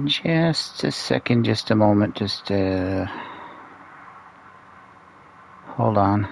Just a second, just a moment, just hold on.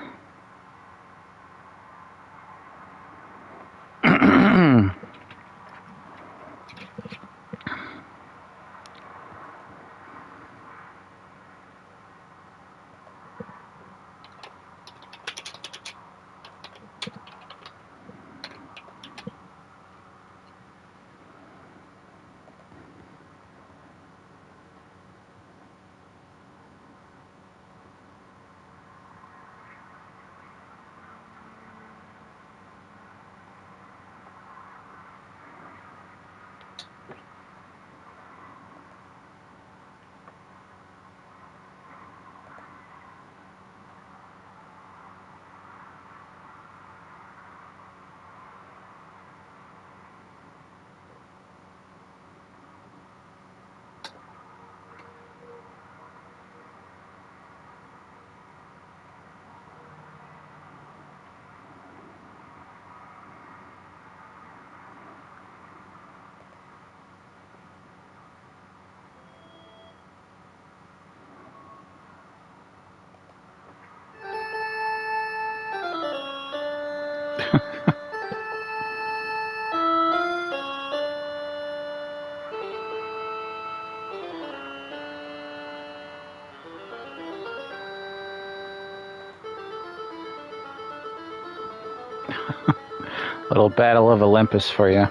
Little Battle of Olympus for you.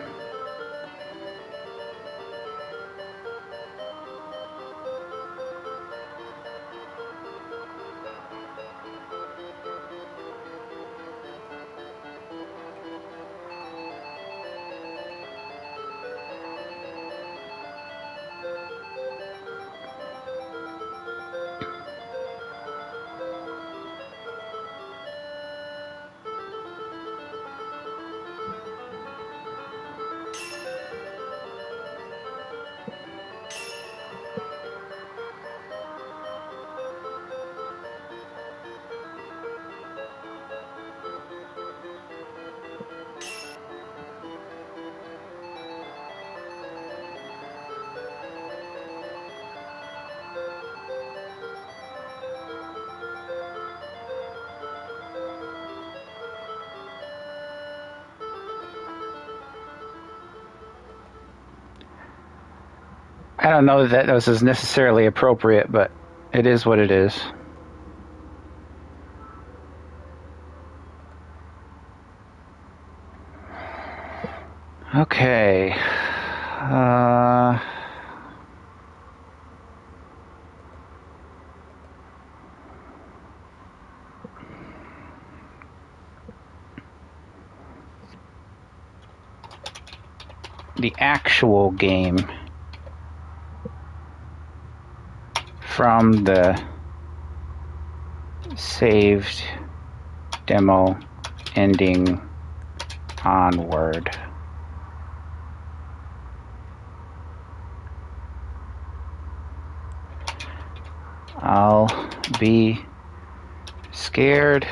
I don't know that this is necessarily appropriate, but it is what it is. Okay. The actual game from the saved demo ending onward. I'll be scared,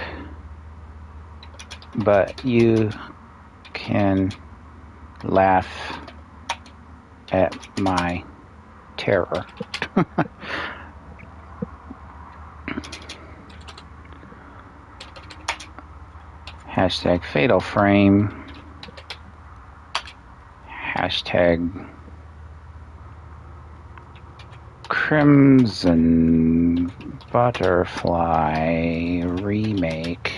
but you can laugh at my terror. Hashtag fatal frame. Hashtag Crimson Butterfly Remake.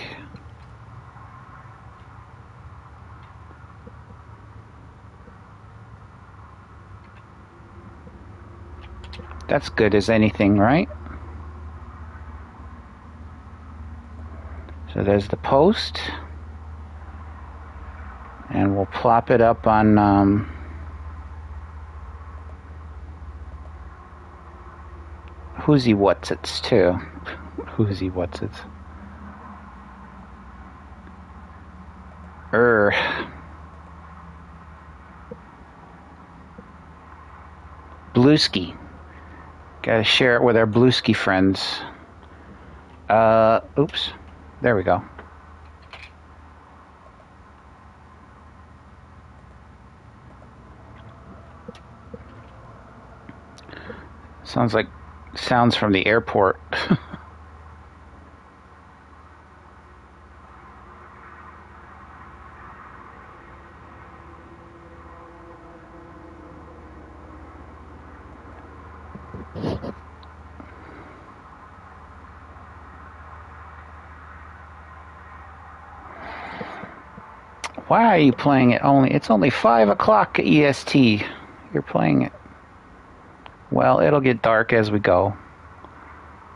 That's good as anything, right? So there's the post. And we'll plop it up on Whoosy Whatsits too. Whoosy Whatsits. Bluesky. Gotta share it with our Bluesky friends. Oops. There we go. Sounds like sounds from the airport. Why are you playing it only? It's only 5 o'clock EST. You're playing it. Well, it'll get dark as we go.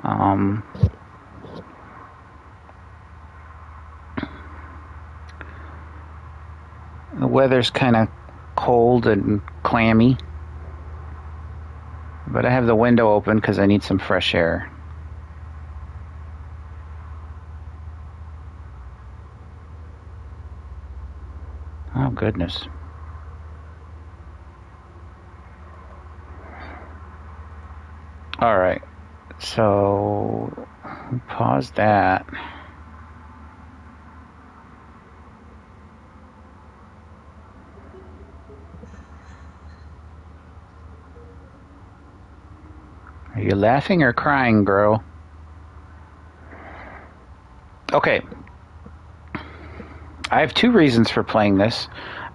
The weather's kind of cold and clammy. But I have the window open because I need some fresh air. Oh, goodness. All right. So, pause that. Are you laughing or crying, girl? Okay. I have 2 reasons for playing this.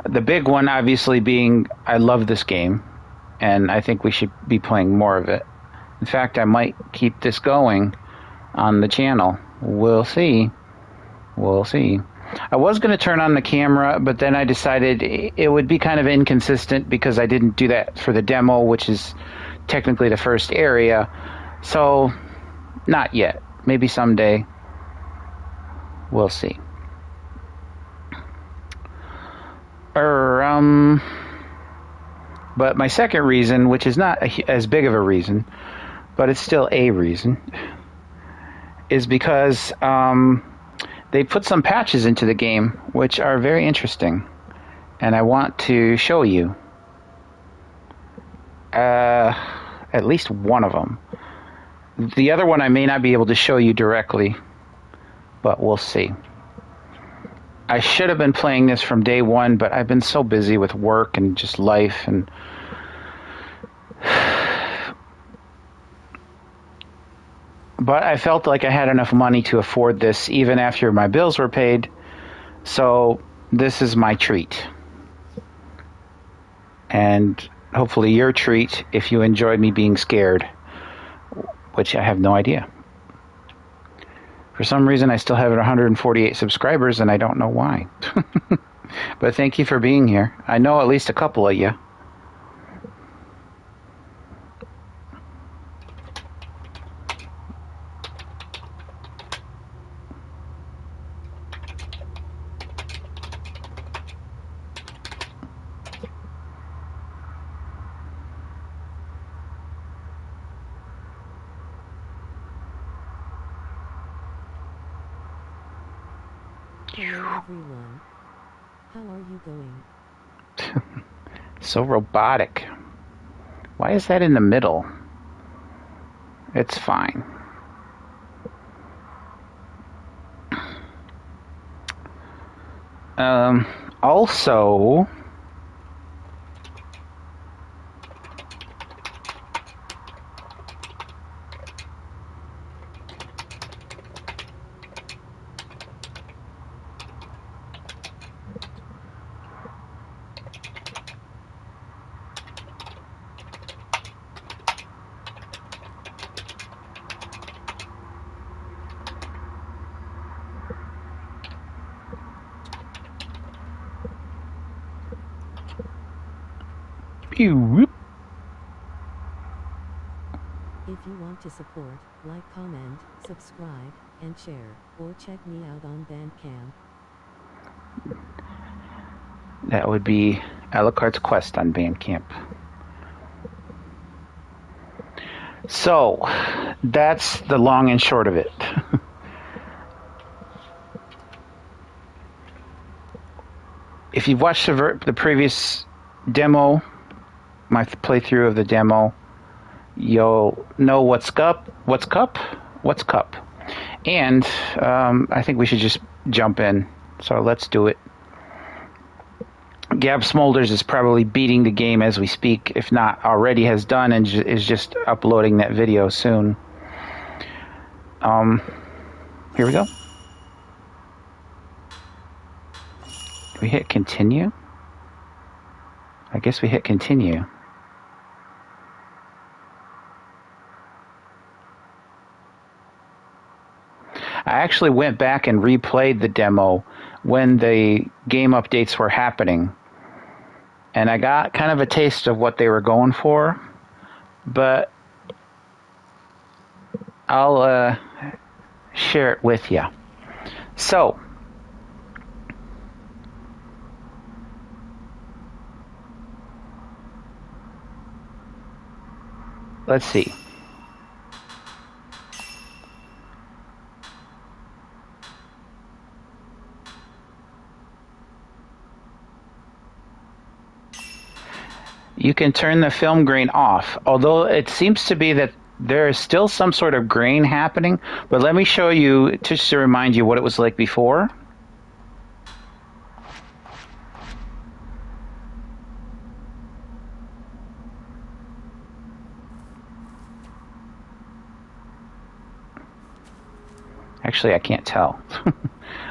The big one, obviously, being I love this game, and I think we should be playing more of it. In fact, I might keep this going on the channel. We'll see. We'll see. I was going to turn on the camera, but then I decided it would be kind of inconsistent because I didn't do that for the demo, which is technically the first area. So, not yet. Maybe someday. We'll see. But my second reason, which is not as big of a reason, but it's still a reason, is because they put some patches into the game which are very interesting, and I want to show you at least one of them. The other one I may not be able to show you directly, but we'll see. I should have been playing this from day one, but I've been so busy with work and just life, and but I felt like I had enough money to afford this even after my bills were paid, so this is my treat. And hopefully your treat if you enjoyed me being scared, which I have no idea. For some reason, I still have 148 subscribers, and I don't know why. But thank you for being here. I know at least a couple of you. Hello everyone. How are you going? So robotic. Why is that in the middle? It's fine. Also, If you want to support, like, comment, subscribe, and share, or check me out on Bandcamp. that would be Alucard's Quest on Bandcamp. So, that's the long and short of it. If you've watched the previous demo, my playthrough of the demo, you'll know what's cup. And I think we should just jump in. So let's do it. Gab Smolders is probably beating the game as we speak, if not already has done, and is just uploading that video soon. Here we go. Do we hit continue? I guess we hit continue. I actually went back and replayed the demo when the game updates were happening. And I got kind of a taste of what they were going for. But I'll share it with you. So, let's see. You can turn the film grain off, although it seems to be that there is still some sort of grain happening. But let me show you, just to remind you what it was like before. Actually, I can't tell.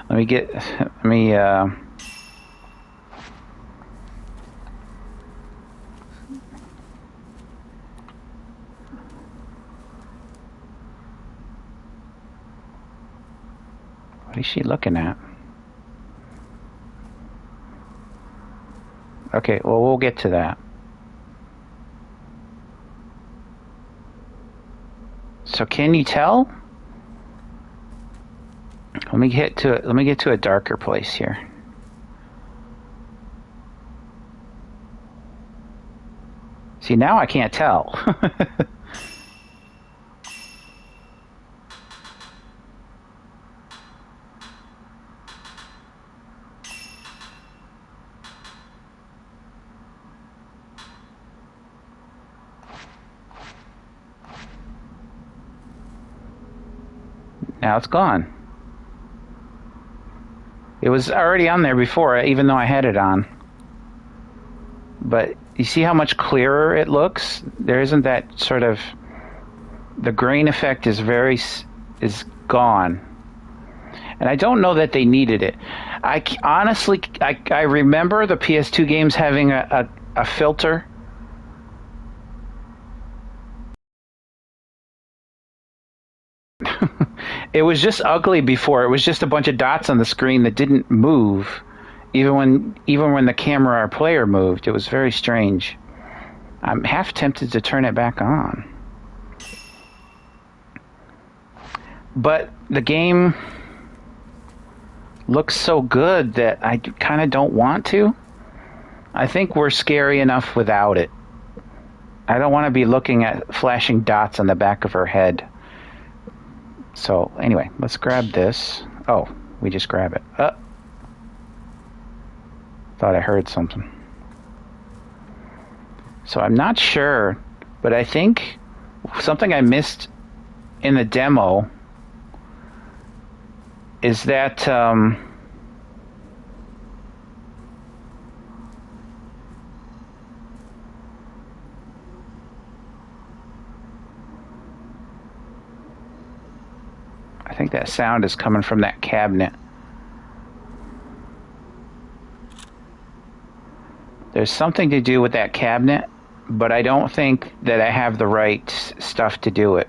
Let me what is she looking at? Okay, well, we'll get to that. So can you tell? Let me get to a darker place here. See, now I can't tell. Now it's gone. It was already on there before, even though I had it on. But you see how much clearer it looks? There isn't that sort of... The grain effect is gone. And I don't know that they needed it. Honestly, I remember the PS2 games having a filter. It was just ugly before. It was just a bunch of dots on the screen that didn't move, even when the camera or player moved. It was very strange. I'm half tempted to turn it back on. But the game looks so good that I kind of don't want to. I think we're scary enough without it. I don't want to be looking at flashing dots on the back of her head. So, anyway, let's grab this. Oh, we just grab it. Thought I heard something. So I'm not sure, but I think something I missed in the demo is that I think that sound is coming from that cabinet. There's something to do with that cabinet, but I don't think that I have the right stuff to do it.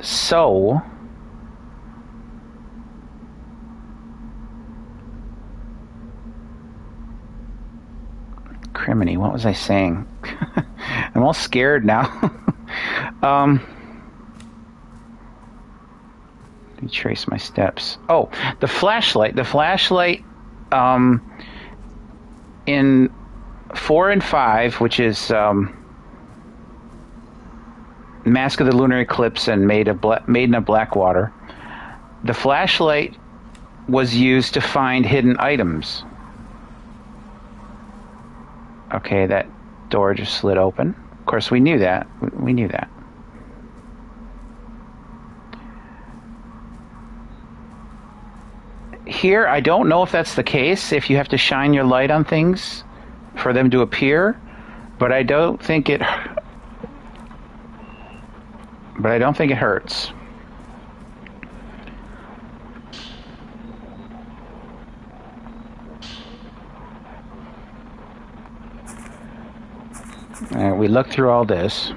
So criminy, what was I saying? I'm all scared now. Retrace my steps. Oh, the flashlight. The flashlight in 4 and 5, which is Mask of the Lunar Eclipse and Maiden of Blackwater, the flashlight was used to find hidden items. Okay, that door just slid open. Of course, we knew that. We knew that. Here, I don't know if that's the case, if you have to shine your light on things for them to appear, but I don't think it hurts. We looked through all this.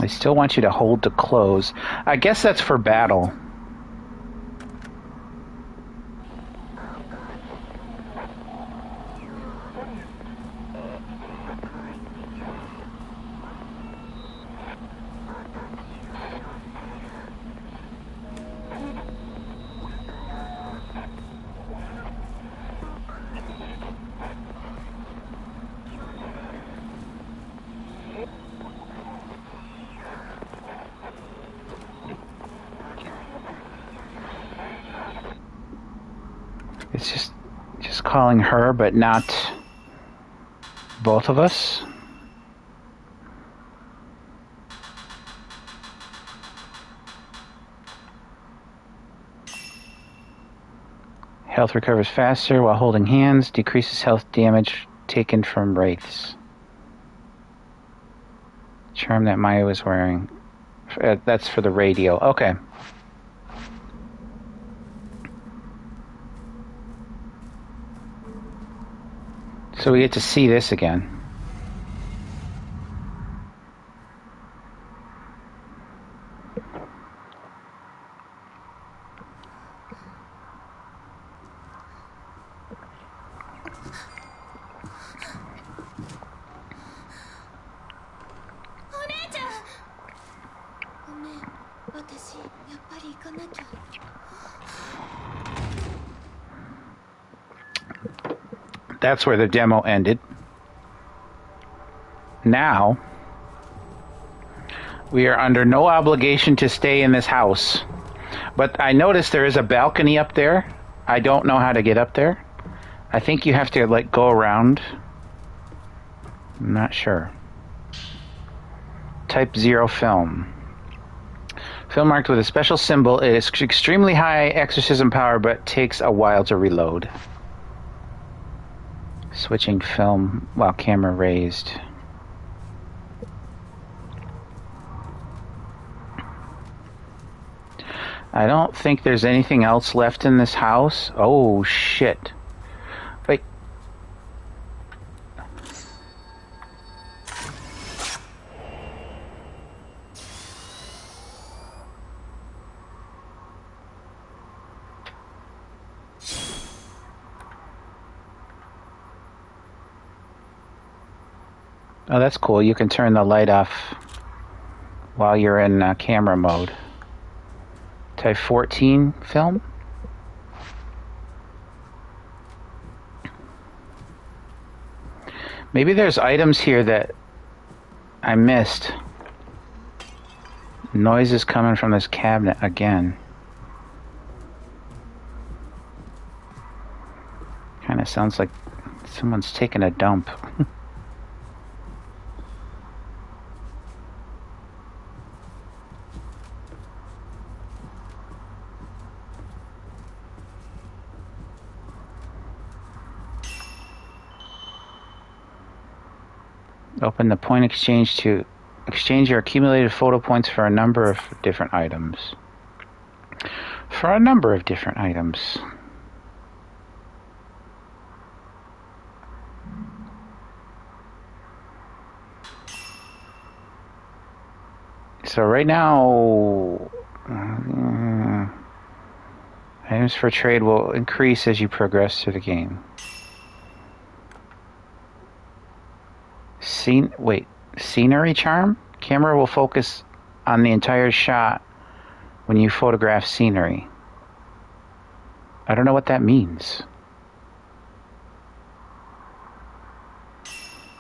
I still want you to hold to close. I guess that's for battle. It's just calling her, but not both of us. Health recovers faster while holding hands, decreases health damage taken from wraiths. Charm that Maya was wearing. That's for the radio. Okay. So we get to see this again. That's where the demo ended. Now, we are under no obligation to stay in this house. But I noticed there is a balcony up there. I don't know how to get up there. I think you have to, like, go around. I'm not sure. Type 0 film. Film marked with a special symbol. It is extremely high exorcism power, but takes a while to reload. Switching film while camera raised. I don't think there's anything else left in this house. Oh, shit. Wait. Oh, that's cool. You can turn the light off while you're in camera mode. Type 14 film. Maybe there's items here that I missed. Noise is coming from this cabinet again. Kind of sounds like someone's taking a dump. Open the point exchange to exchange your accumulated photo points for a number of different items. For a number of different items. So right now, items for trade will increase as you progress through the game. Scenery charm? Camera will focus on the entire shot when you photograph scenery. I don't know what that means.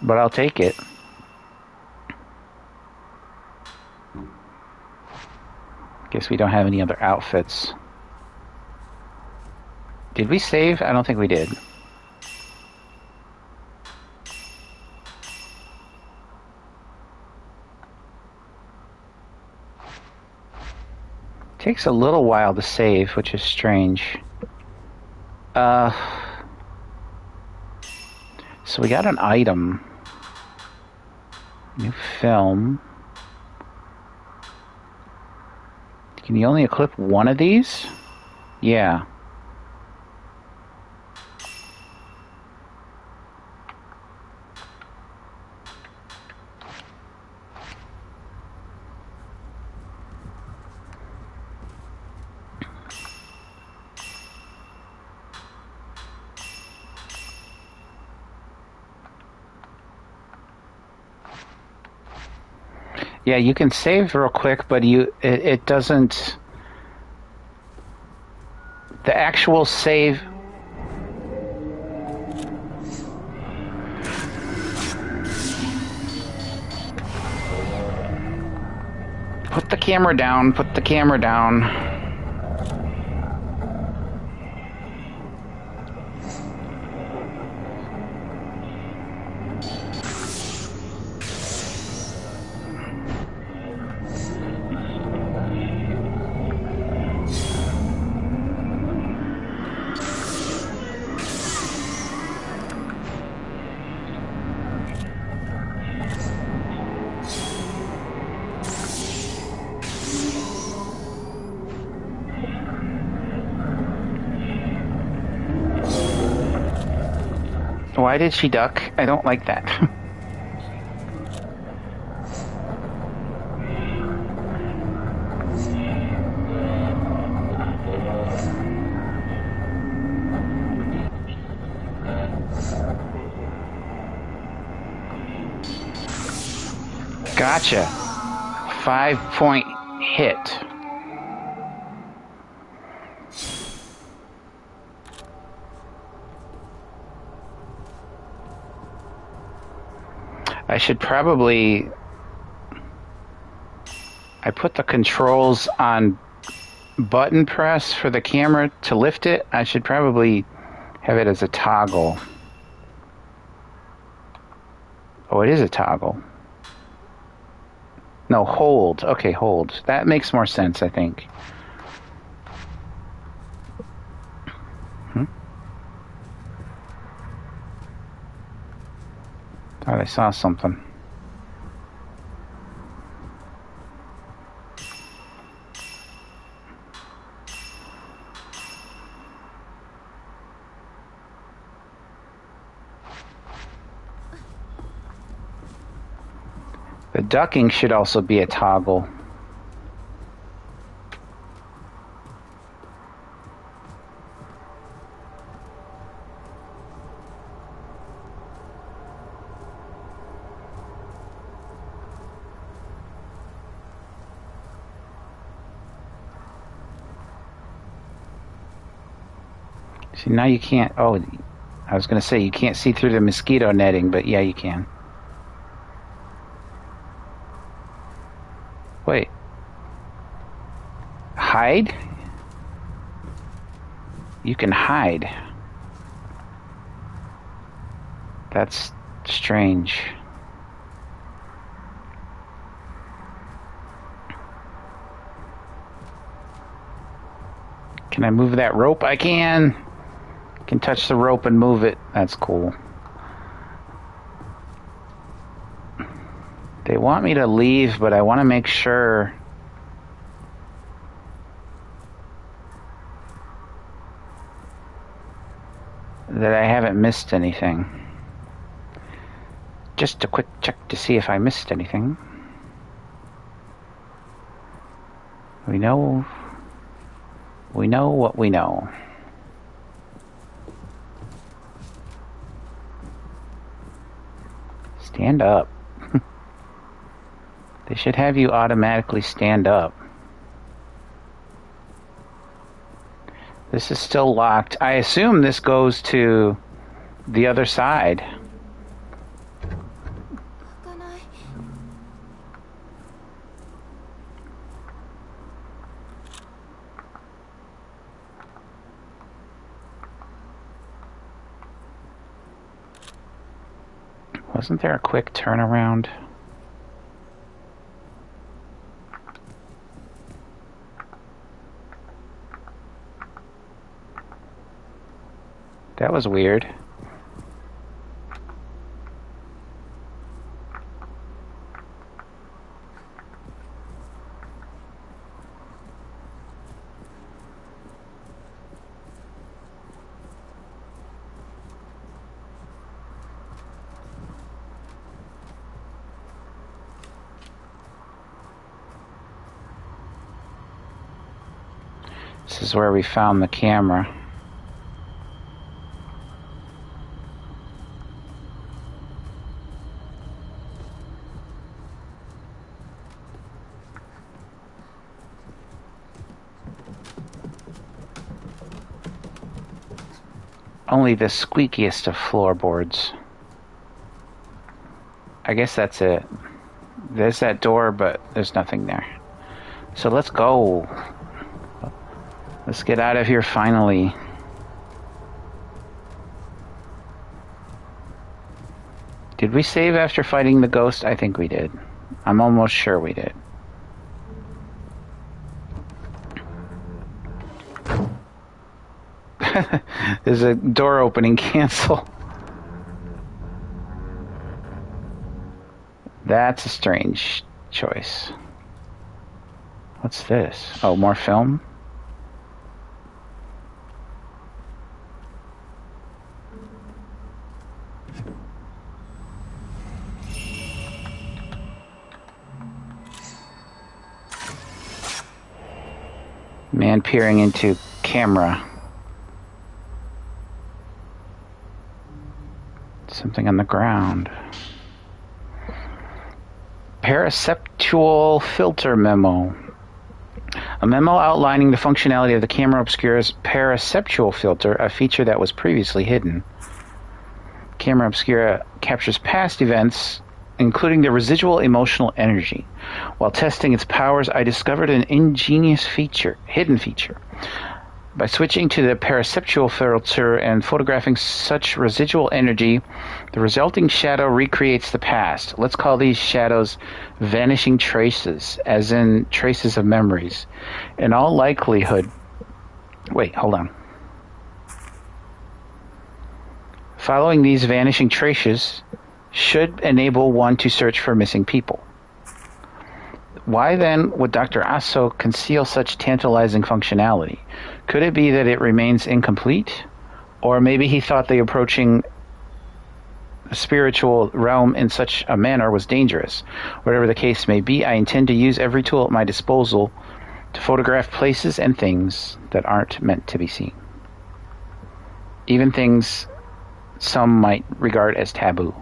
But I'll take it. Guess we don't have any other outfits. Did we save? I don't think we did. Takes a little while to save, which is strange. So we got an item. New film. Can you only equip one of these? Yeah. Yeah, you can save real quick, but it doesn't. The actual save. Put the camera down. Put the camera down. Why did she duck? I don't like that. Gotcha. 5-point hit. I should probably... I put the controls on button press for the camera to lift it. I should probably have it as a toggle. Oh, it is a toggle. No, hold. Okay, hold. That makes more sense, I think. Thought I saw something. The ducking should also be a toggle. See, now you can't... Oh, I was going to say you can't see through the mosquito netting, but yeah, you can. Wait. Hide? You can hide. That's strange. Can I move that rope? I can. Can touch the rope and move it. That's cool. They want me to leave, but I want to make sure that I haven't missed anything. Just a quick check to see if I missed anything. We know what we know. Stand up. They should have you automatically stand up. This is still locked. I assume this goes to the other side. Wasn't there a quick turnaround? That was weird. This is where we found the camera. Only the squeakiest of floorboards. I guess that's it. There's that door, but there's nothing there. So let's go. Let's get out of here finally. Did we save after fighting the ghost? I think we did. I'm almost sure we did. There's a door opening. Cancel. That's a strange choice. What's this? Oh, more film? Man peering into camera. Something on the ground. Paraceptual filter memo. A memo outlining the functionality of the camera obscura's paraceptual filter, a feature that was previously hidden. Camera obscura captures past events, including the residual emotional energy. While testing its powers, I discovered an ingenious hidden feature. By switching to the paraceptual filter and photographing such residual energy, the resulting shadow recreates the past. Let's call these shadows vanishing traces, as in traces of memories. In all likelihood... Wait, hold on. Following these vanishing traces should enable one to search for missing people. Why then would Dr. Asso conceal such tantalizing functionality? Could it be that it remains incomplete? Or maybe he thought the approaching spiritual realm in such a manner was dangerous. Whatever the case may be, I intend to use every tool at my disposal to photograph places and things that aren't meant to be seen. Even things some might regard as taboo.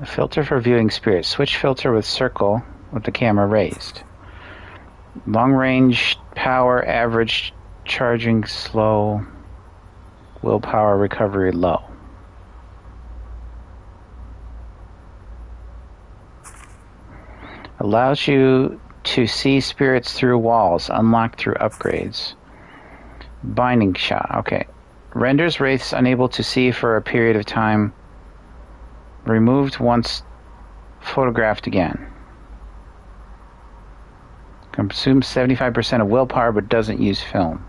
A filter for viewing spirits. Switch filter with circle with the camera raised. Long range power average, charging slow, willpower recovery low. Allows you to see spirits through walls, unlocked through upgrades. Binding shot, okay. Renders wraiths unable to see for a period of time. Removed once photographed again. Consumes 75% of willpower but doesn't use film.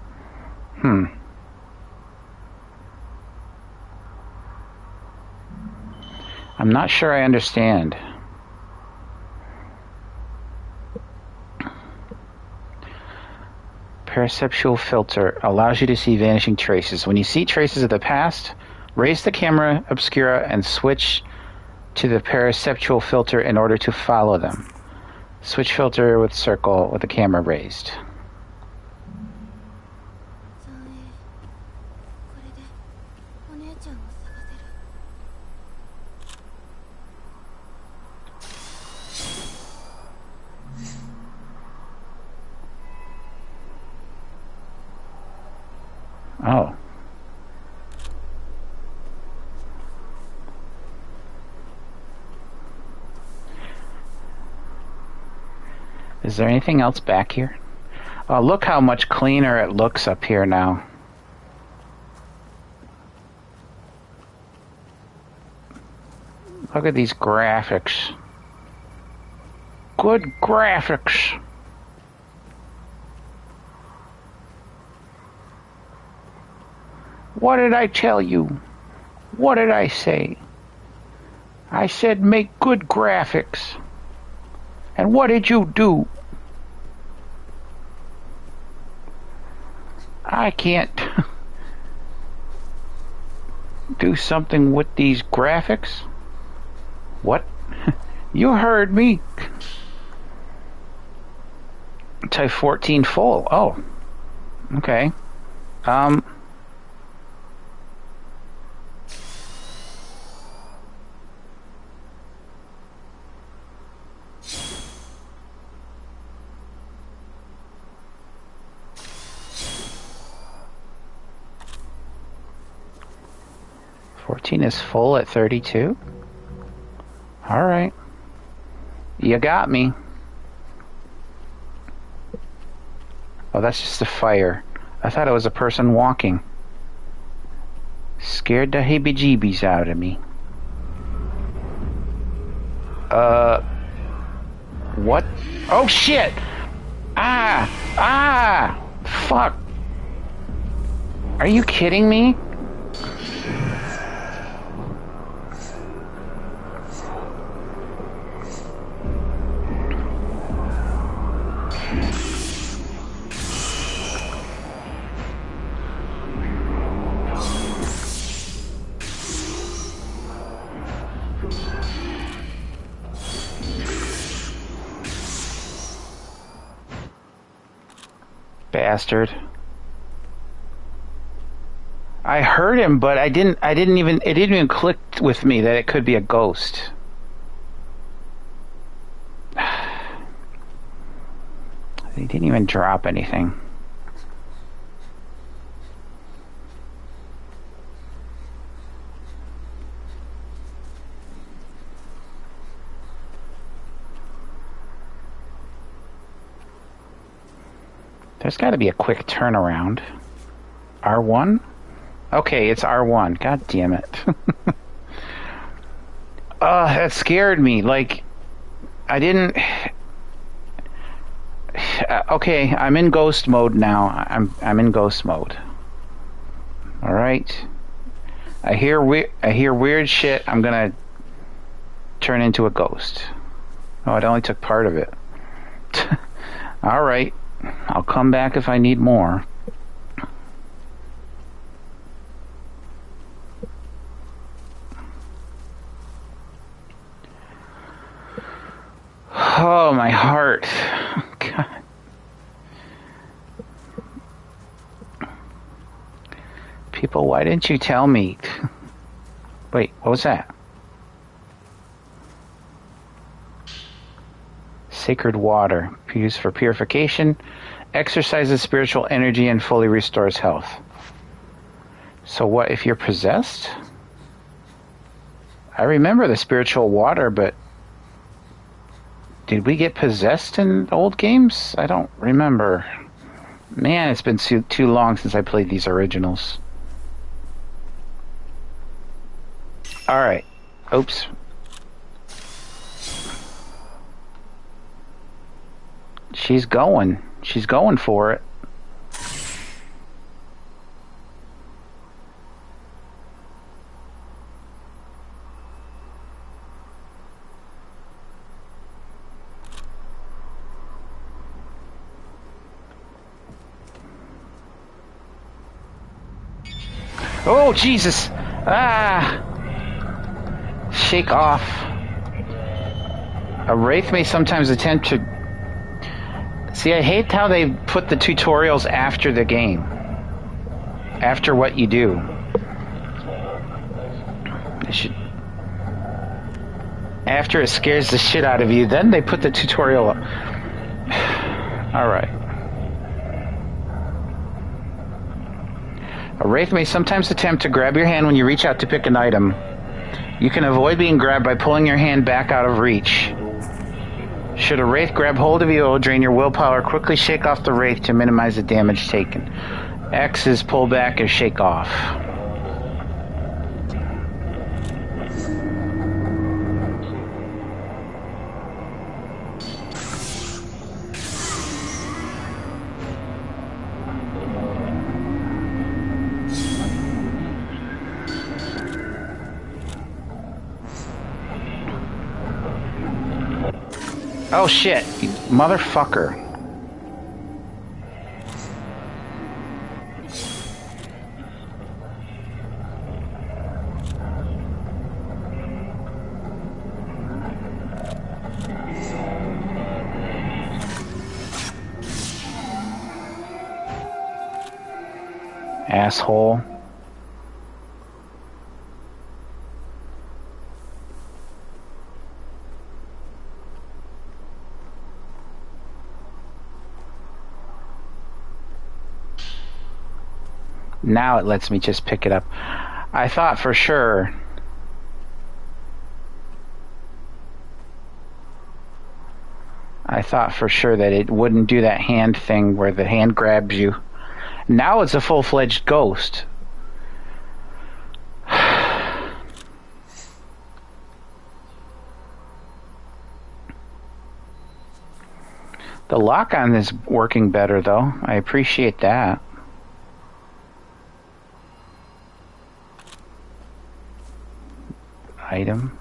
I'm not sure I understand. Paraceptual filter allows you to see vanishing traces. When you see traces of the past, raise the camera obscura and switch to the paraceptual filter in order to follow them. Switch filter with circle with the camera raised. Oh. Is there anything else back here? Oh, look how much cleaner it looks up here now. Look at these graphics. Good graphics. What did I tell you? What did I say? I said make good graphics. And what did you do? I can't do something with these graphics. What? You heard me. Type 14 full. Oh. Okay. 14 is full at 32? Alright. You got me. Oh, that's just a fire. I thought it was a person walking. Scared the heebie-jeebies out of me. What? Oh, shit! Fuck. Are you kidding me? Bastard. I heard him, but it didn't even click with me that it could be a ghost. He didn't even drop anything. There's got to be a quick turnaround. R1? Okay, it's R1. God damn it. That scared me. Like, I didn't... Okay, I'm in ghost mode now. I'm in ghost mode. All right. I hear weird shit. I'm gonna turn into a ghost. Oh, it only took part of it. All right. I'll come back if I need more. Oh, my heart. God. People, why didn't you tell me? Wait, what was that? Sacred water, used for purification, exercises spiritual energy, and fully restores health. So what if you're possessed? I remember the spiritual water, but did we get possessed in old games? I don't remember. Man, it's been too long since I played these originals. Alright. Oops. She's going. She's going for it. Oh, Jesus! Ah! Shake off. A wraith may sometimes attempt to... See, I hate how they put the tutorials after the game. After what you do. They should... After it scares the shit out of you, then they put the tutorial up. Alright. A wraith may sometimes attempt to grab your hand when you reach out to pick an item. You can avoid being grabbed by pulling your hand back out of reach. Should a wraith grab hold of you, it will drain your willpower. Quickly shake off the wraith to minimize the damage taken. X is pull back or shake off. Oh shit, you motherfucker. Asshole. Now it lets me just pick it up. I thought for sure. That it wouldn't do that hand thing where the hand grabs you. Now it's a full-fledged ghost. The lock-on is working better, though. I appreciate that. Item.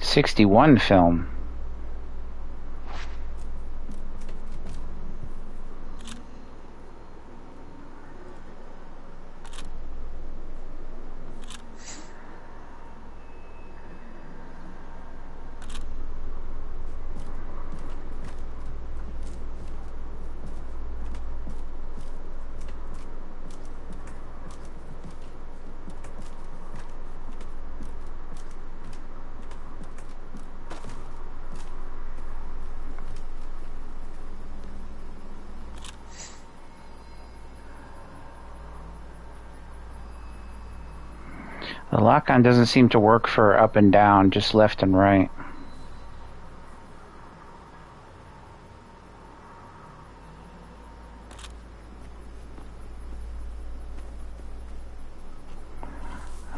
'61 film. The lock-on doesn't seem to work for up and down, just left and right.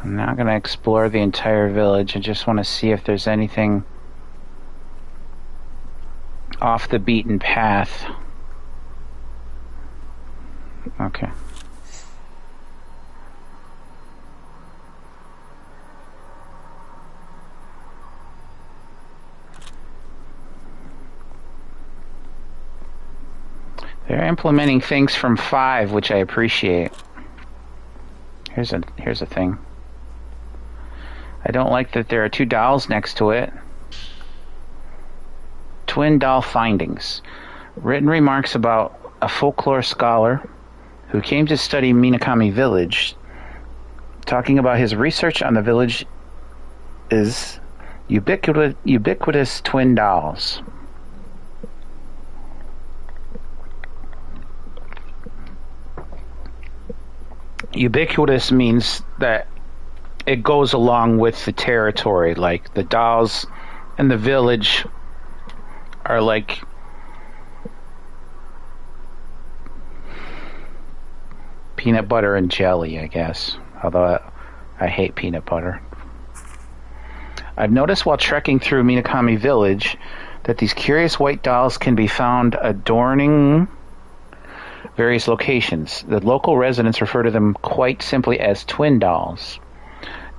I'm now going to explore the entire village. I just want to see if there's anything off the beaten path. Okay. They're implementing things from 5, which I appreciate. Here's a thing. I don't like that there are 2 dolls next to it. Twin doll findings. Written remarks about a folklore scholar who came to study Minakami Village, talking about his research on the village is ubiquitous twin dolls. Ubiquitous means that it goes along with the territory. Like the dolls in the village are like peanut butter and jelly, I guess. Although I hate peanut butter. I've noticed while trekking through Minakami Village that these curious white dolls can be found adorning various locations. The local residents refer to them quite simply as twin dolls,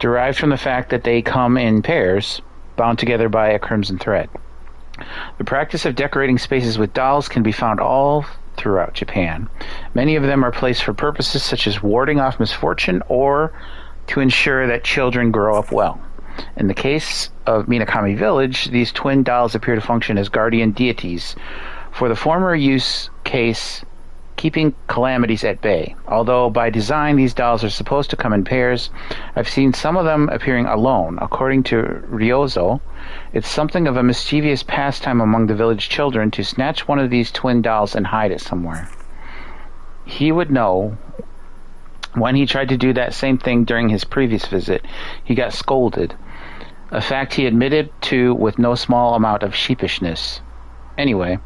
derived from the fact that they come in pairs, bound together by a crimson thread. The practice of decorating spaces with dolls can be found all throughout Japan. Many of them are placed for purposes such as warding off misfortune or to ensure that children grow up well. In the case of Minakami Village, these twin dolls appear to function as guardian deities. For the former use case, keeping calamities at bay. Although by design these dolls are supposed to come in pairs, I've seen some of them appearing alone. According to Ryozo, it's something of a mischievous pastime among the village children to snatch one of these twin dolls and hide it somewhere. He would know. When he tried to do that same thing during his previous visit, he got scolded, a fact he admitted to with no small amount of sheepishness. Anyway,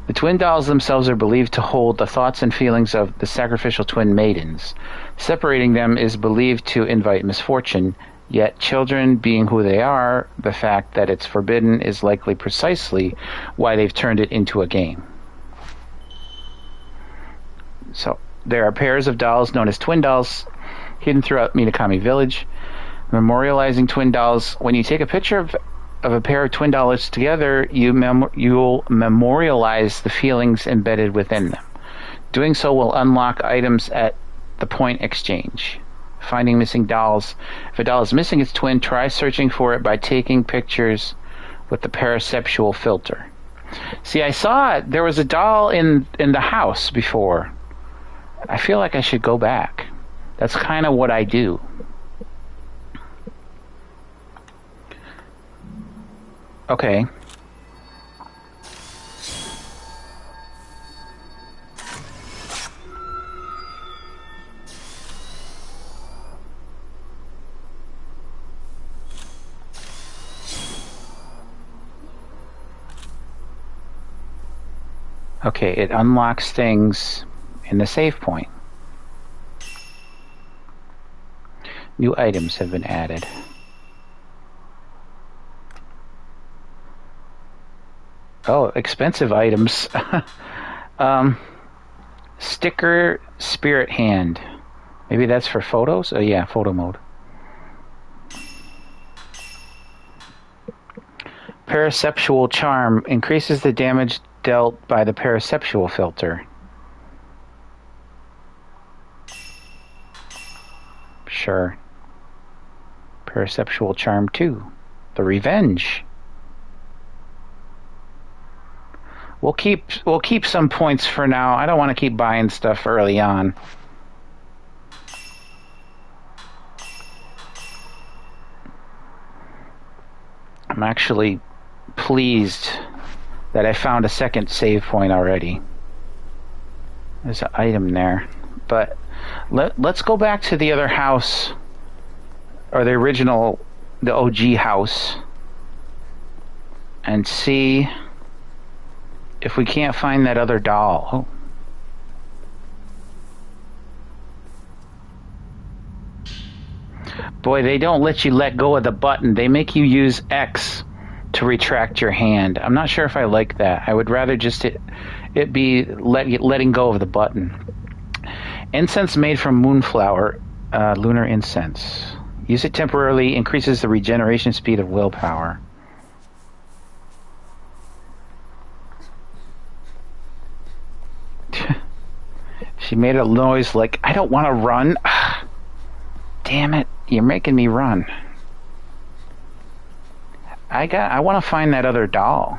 the twin dolls themselves are believed to hold the thoughts and feelings of the sacrificial twin maidens. Separating them is believed to invite misfortune, yet children being who they are, the fact that it's forbidden is likely precisely why they've turned it into a game. So there are pairs of dolls known as twin dolls hidden throughout Minakami Village. Memorializing twin dolls. When you take a picture of a pair of twin dolls together, you'll memorialize the feelings embedded within them. Doing so will unlock items at the point exchange. Finding missing dolls. If a doll is missing its twin, try searching for it by taking pictures with the paraceptual filter. See, I saw it. There was a doll in the house before. I feel like I should go back. That's kind of what I do. Okay. Okay, it unlocks things in the save point. New items have been added. Oh, expensive items. Sticker spirit hand. Maybe that's for photos? Oh yeah, photo mode. Paraceptual charm increases the damage dealt by the paraceptual filter. Sure. Paraceptual charm 2. The revenge. We'll keep some points for now. I don't want to keep buying stuff early on. I'm actually pleased that I found a second save point already. There's an item there. But let's go back to the other house, or the original, the OG house, and see if we can't find that other doll. Oh. Boy, they don't let you let go of the button. They make you use X to retract your hand. I'm not sure if I like that. I would rather just it be letting go of the button. Incense made from moonflower, lunar incense. Use it temporarily, increases the regeneration speed of willpower. She made a noise like, I don't want to run. Damn it, you're making me run. I want to find that other doll.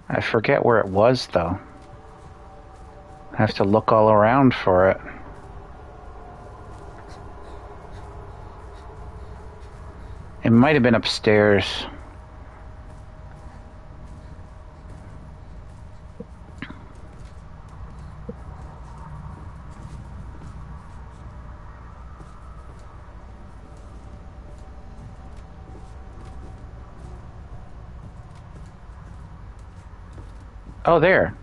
I forget where it was, though. I have to look all around for it. It might have been upstairs. Oh, there.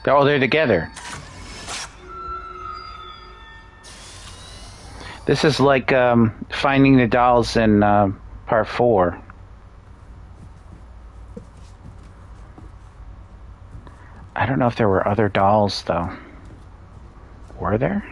Oh, they're together. This is like finding the dolls in part 4. I don't know if there were other dolls, though. Were there?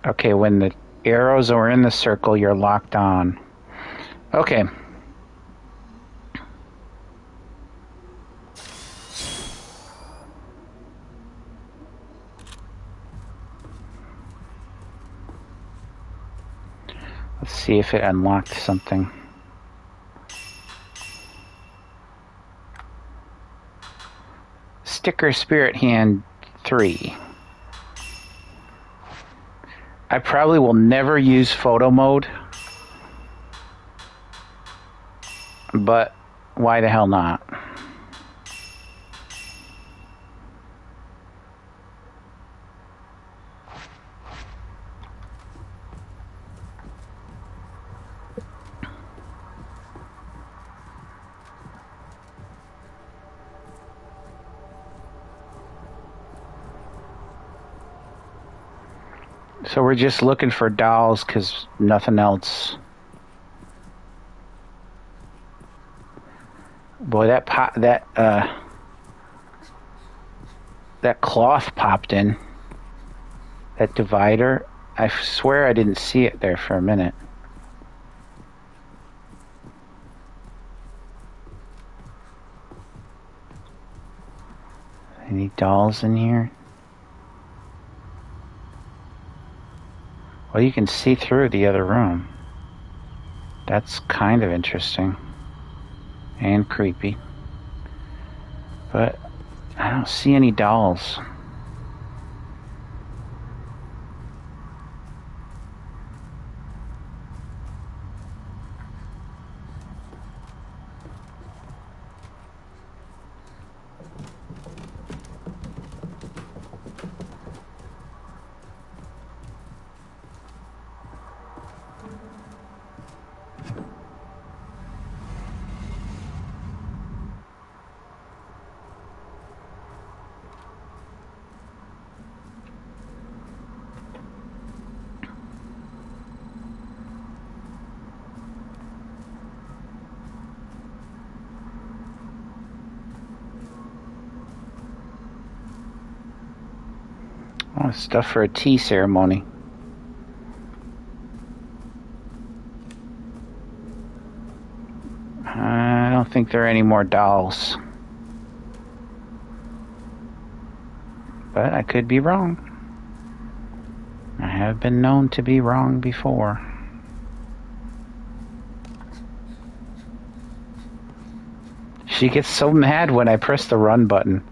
Okay, when the arrows are in the circle, you're locked on. Okay. Let's see if it unlocked something. Sticker Spirit Hand 3. I probably will never use photo mode, but why the hell not? So we're just looking for dolls because nothing else. Boy, that cloth popped in. That divider. I swear I didn't see it there for a minute. Any dolls in here? Well, you can see through the other room. That's kind of interesting. And creepy. But I don't see any dolls. Oh, stuff for a tea ceremony. I don't think there are any more dolls. But I could be wrong. I have been known to be wrong before. She gets so mad when I press the run button.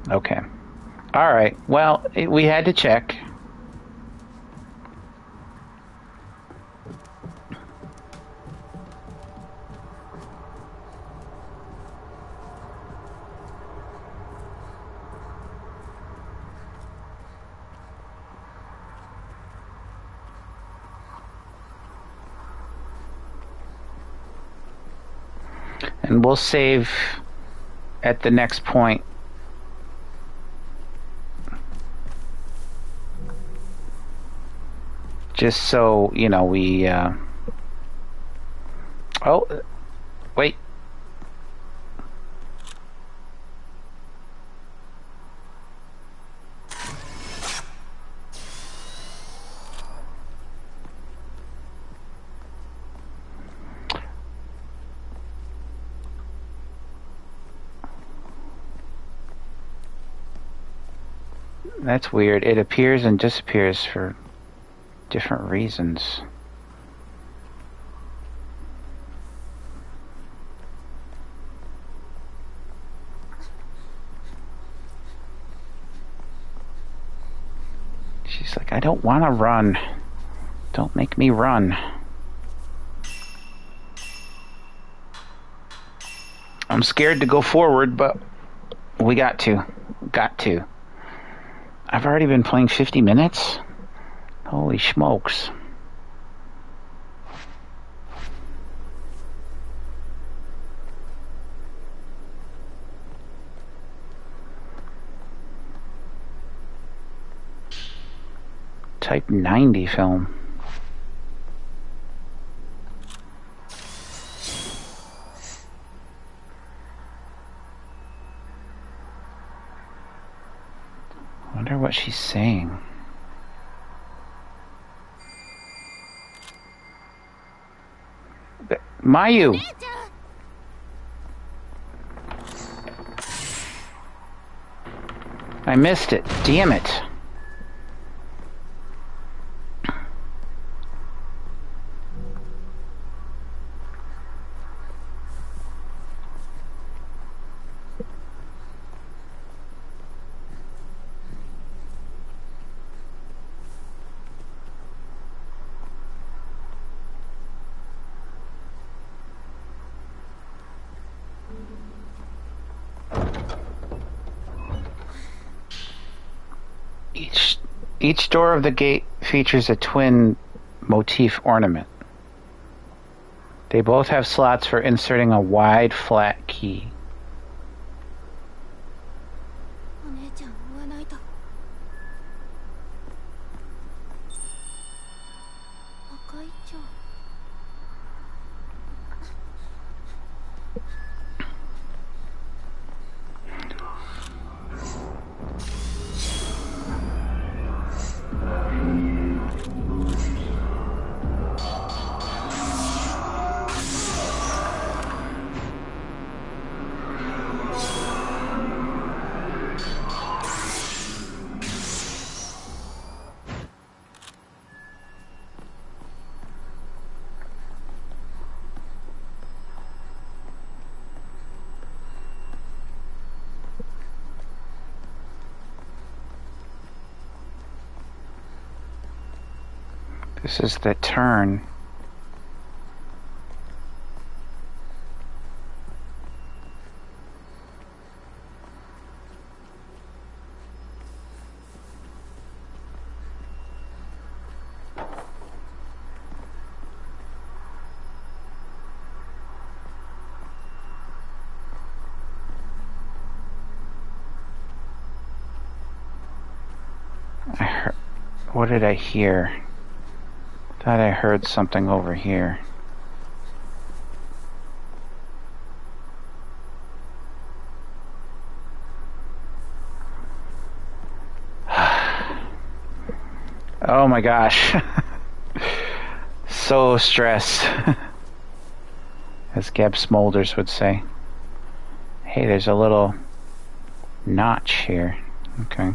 Okay. All right. Well, we had to check. And we'll save at the next point. Just so, you know, we... Oh, wait. That's weird. It appears and disappears for different reasons. She's like, I don't want to run. Don't make me run. I'm scared to go forward, but we got to. Got to. I've already been playing 50 minutes? Holy smokes. Type 90 film. Wonder what she's saying. Mayu! I missed it. Damn it. Each door of the gate features a twin motif ornament. They both have slots for inserting a wide flat key. お姉ちゃん追わないと。赤い蝶。This is the turn. What did I hear? Thought I heard something over here. Oh my gosh. So stressed. As Gab Smolders would say. Hey, there's a little notch here. Okay.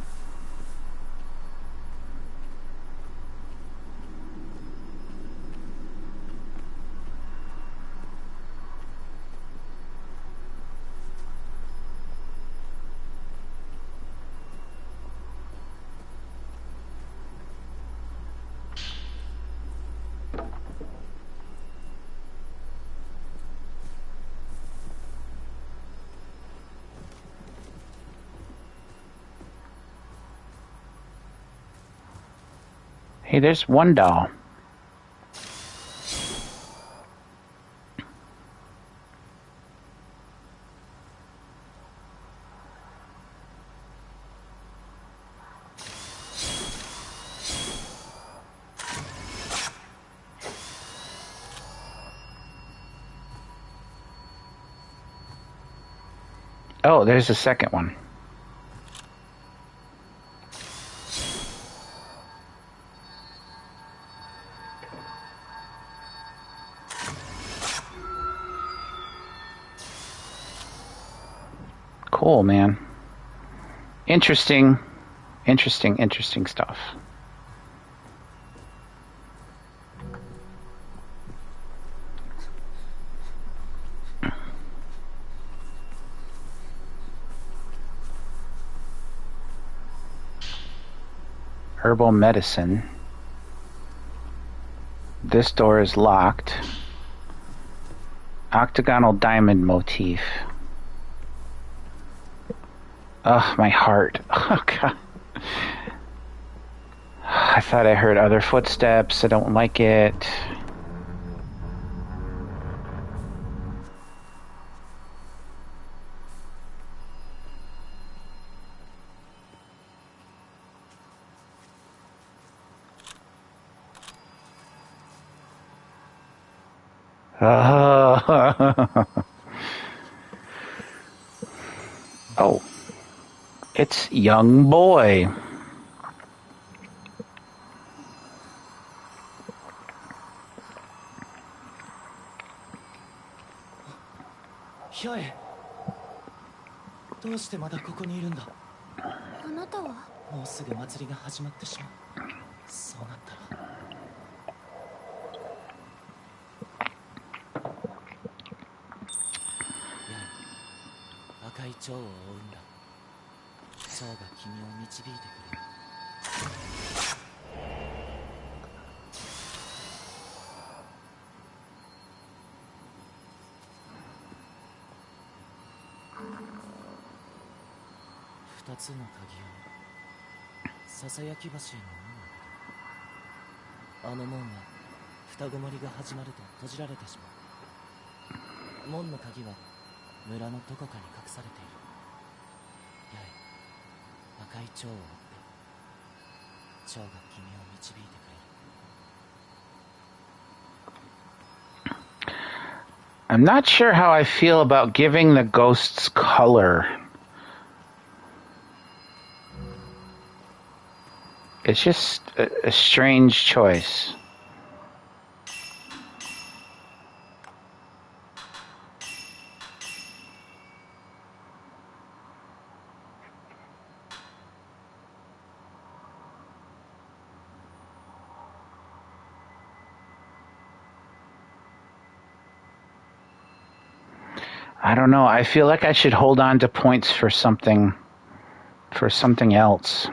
Hey, there's one doll. Oh, there's a second one. Cool, man. Interesting stuff. Herbal medicine. This door is locked. Octagonal diamond motif. Ugh, my heart. Oh, God. I thought I heard other footsteps. I don't like it. Oh, it's young boy. Hyae, どうしてまだここにいるんだ。あなたはもうすぐ祭りが始まってしまう。そうなったら。赤い蝶を追うんだ。蝶が君を導いてくれる。二つの鍵をささやき橋への門を開けた。あの門は双子森が始まると閉じられてしまう。門の鍵は村のどこかに隠されている。八重、赤い蝶を追って蝶が君を導いてくれる。I'm not sure how I feel about giving the ghosts color. It's just a strange choice. I don't know. I feel like I should hold on to points for something else.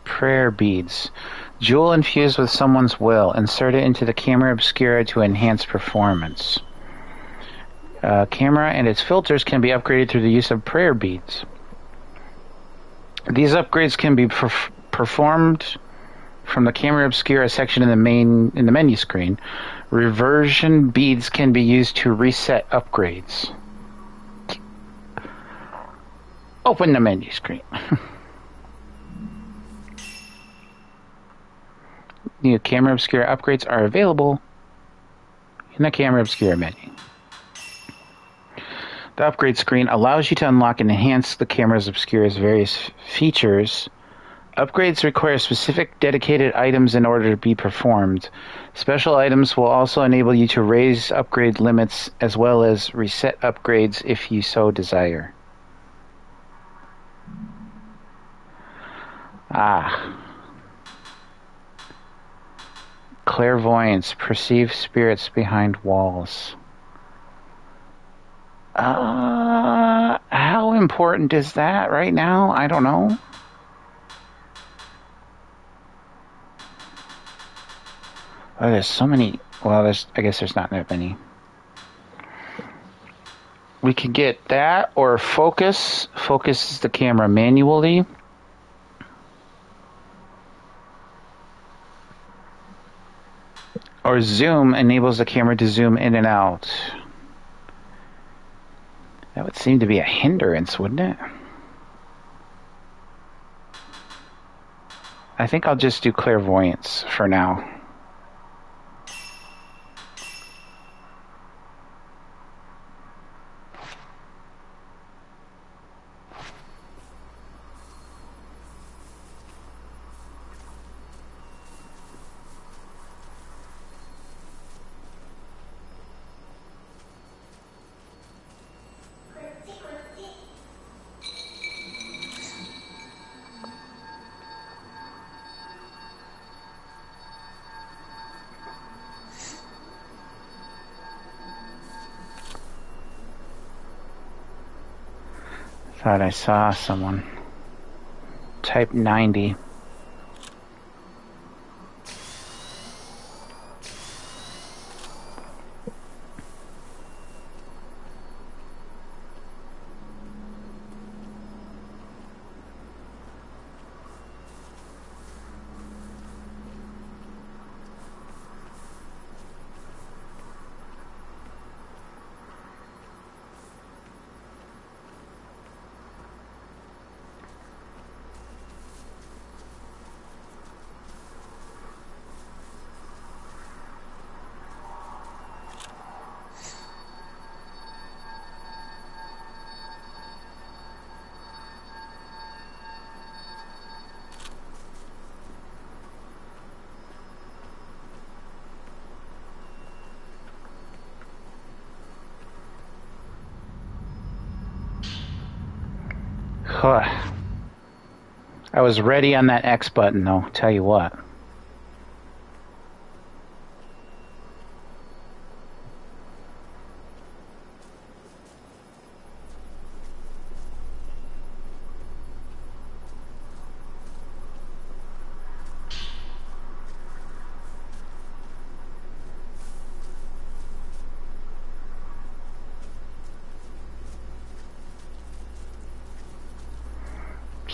Prayer beads. Jewel infused with someone's will. Insert it into the camera obscura to enhance performance. Camera and its filters can be upgraded through the use of prayer beads. These upgrades can be performed from the camera obscura section in the menu screen. Reversion beads can be used to reset upgrades. Open the menu screen. New camera obscura upgrades are available in the camera obscura menu. The upgrade screen allows you to unlock and enhance the camera obscura's various features. Upgrades require specific dedicated items in order to be performed. Special items will also enable you to raise upgrade limits as well as reset upgrades if you so desire. Clairvoyance. Perceive spirits behind walls. How important is that right now? I don't know. Oh, there's so many. Well, I guess there's not that many. We could get that or focus. Focus is the camera manually. Or zoom enables the camera to zoom in and out. That would seem to be a hindrance, wouldn't it? I think I'll just do clairvoyance for now. Thought I saw someone. Type 90. I was ready on that X button, though. Tell you what.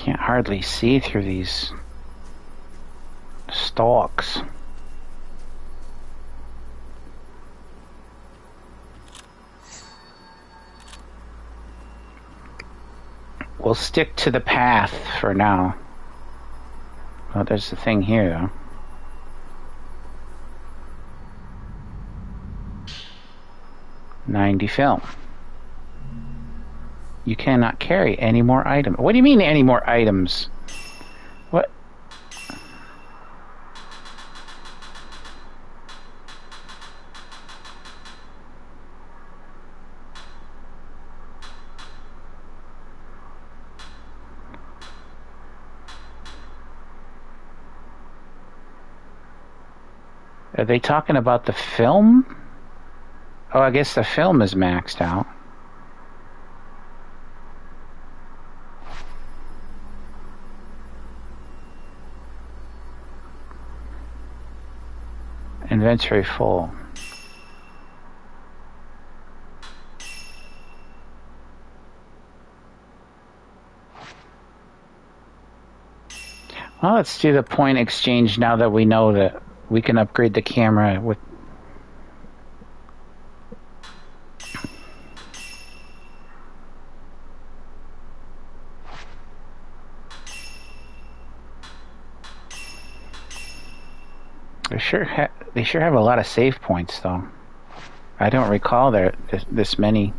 Can't hardly see through these stalks. We'll stick to the path for now. Oh, there's the thing here, though. $90 film. You cannot carry any more items. What do you mean, any more items? What? Are they talking about the film? Oh, I guess the film is maxed out. Inventory full. Well, let's do the point exchange now that we know that we can upgrade the camera with... They sure have a lot of save points, though. I don't recall there this many.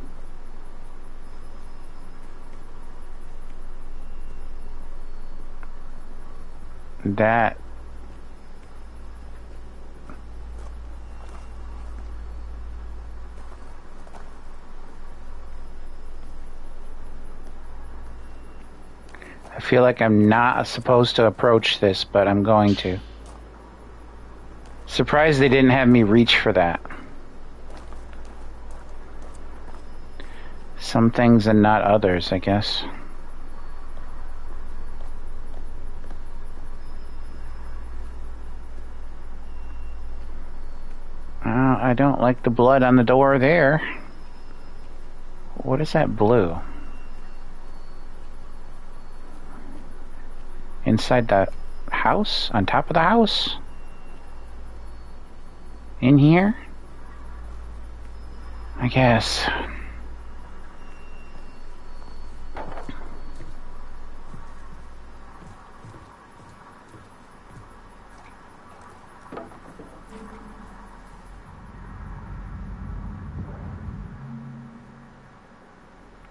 That... I feel like I'm not supposed to approach this, but I'm going to. Surprised they didn't have me reach for that. Some things and not others, I guess. I don't like the blood on the door there. What is that blue? Inside the house? On top of the house? In here? I guess.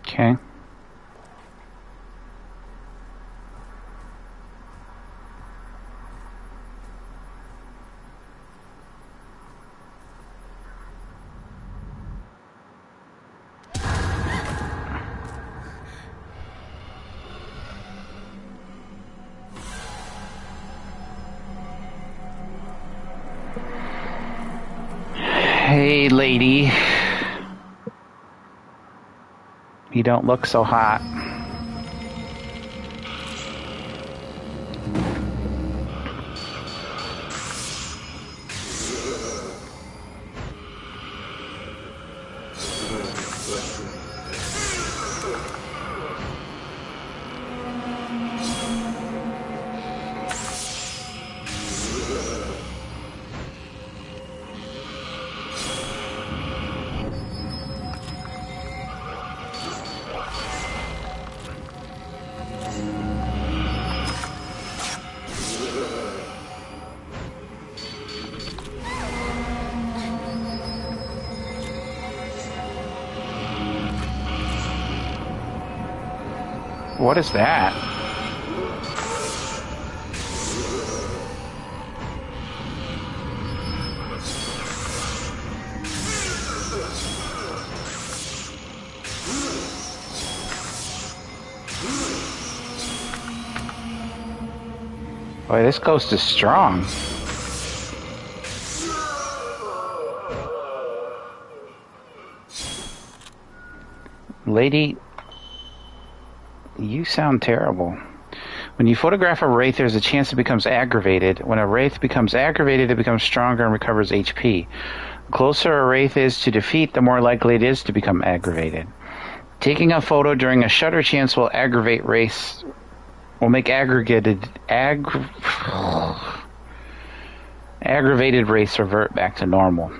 Okay. Hey, lady. You don't look so hot. What is that? Boy, this ghost is strong. Lady, you sound terrible. When you photograph a wraith, there's a chance it becomes aggravated. When a wraith becomes aggravated, it becomes stronger and recovers HP. The closer a wraith is to defeat, the more likely it is to become aggravated. Taking a photo during a shutter chance will aggravate wraiths will make aggravated race revert back to normal.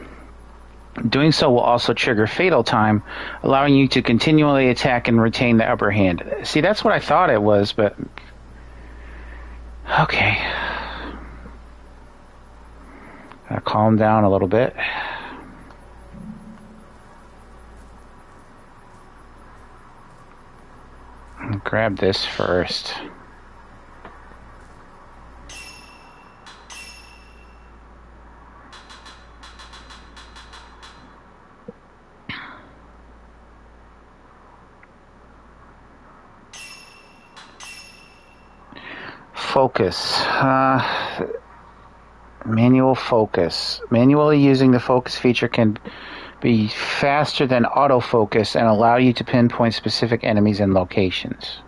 Doing so will also trigger Fatal Time, allowing you to continually attack and retain the upper hand. See, that's what I thought it was, but... Okay. Gotta calm down a little bit. Grab this first. Focus. Manual focus. Manually using the focus feature can be faster than autofocus and allow you to pinpoint specific enemies and locations.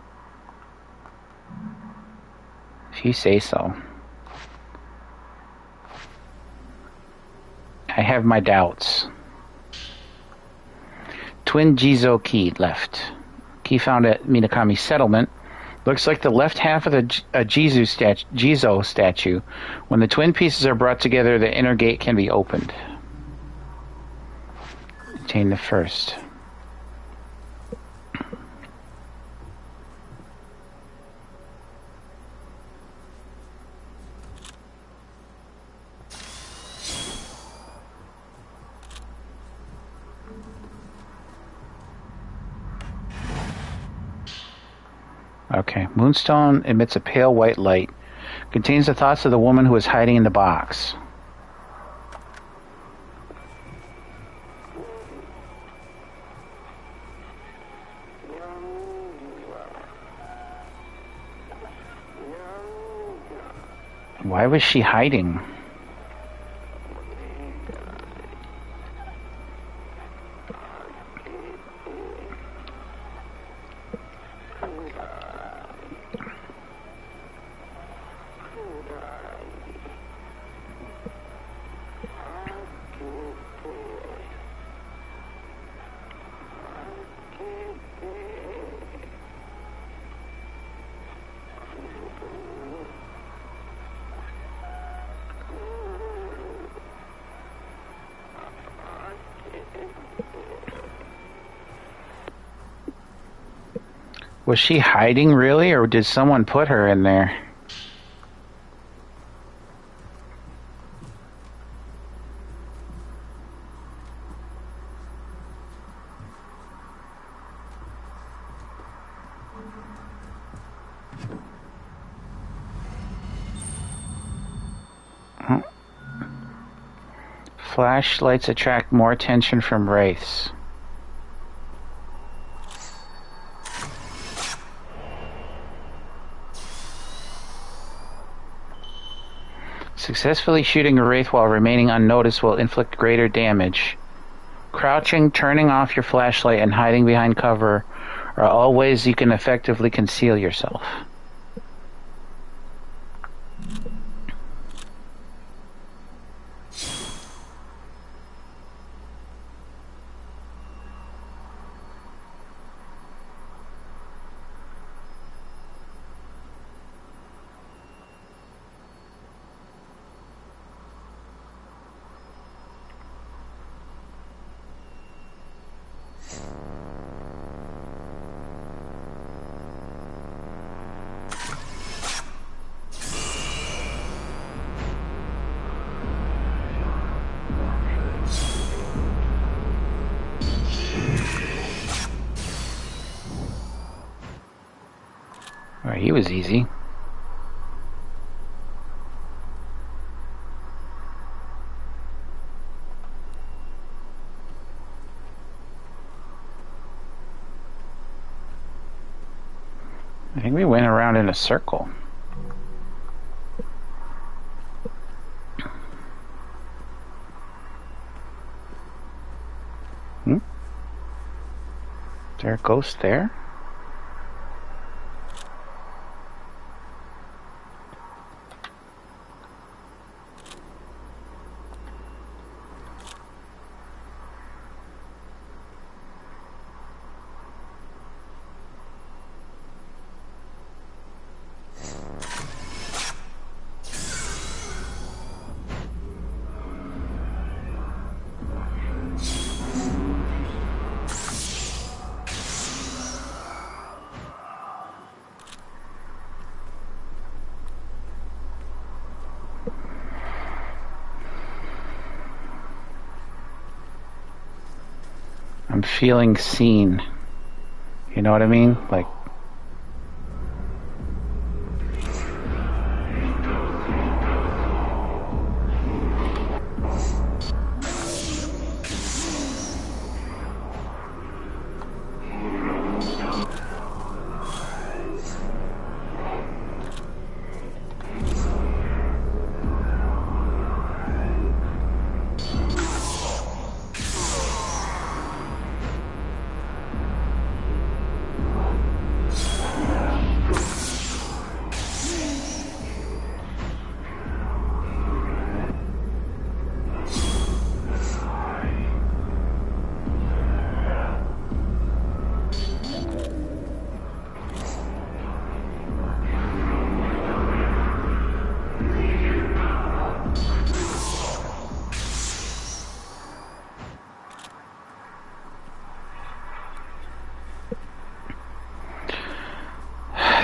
If you say so. I have my doubts. Twin Jizo key left. Key found at Minakami Settlement. Looks like the left half of the Jizo statue. When the twin pieces are brought together, the inner gate can be opened. Obtain the first. Okay. Moonstone emits a pale white light. Contains the thoughts of the woman who is hiding in the box. Why was she hiding? Was she hiding really, or did someone put her in there? Huh. Flashlights attract more attention from wraiths. Successfully shooting a wraith while remaining unnoticed will inflict greater damage. Crouching, turning off your flashlight, and hiding behind cover are all ways you can effectively conceal yourself. Alright, he was easy. I think we went around in a circle. Is there a ghost there? I'm feeling seen. You know what I mean? Like,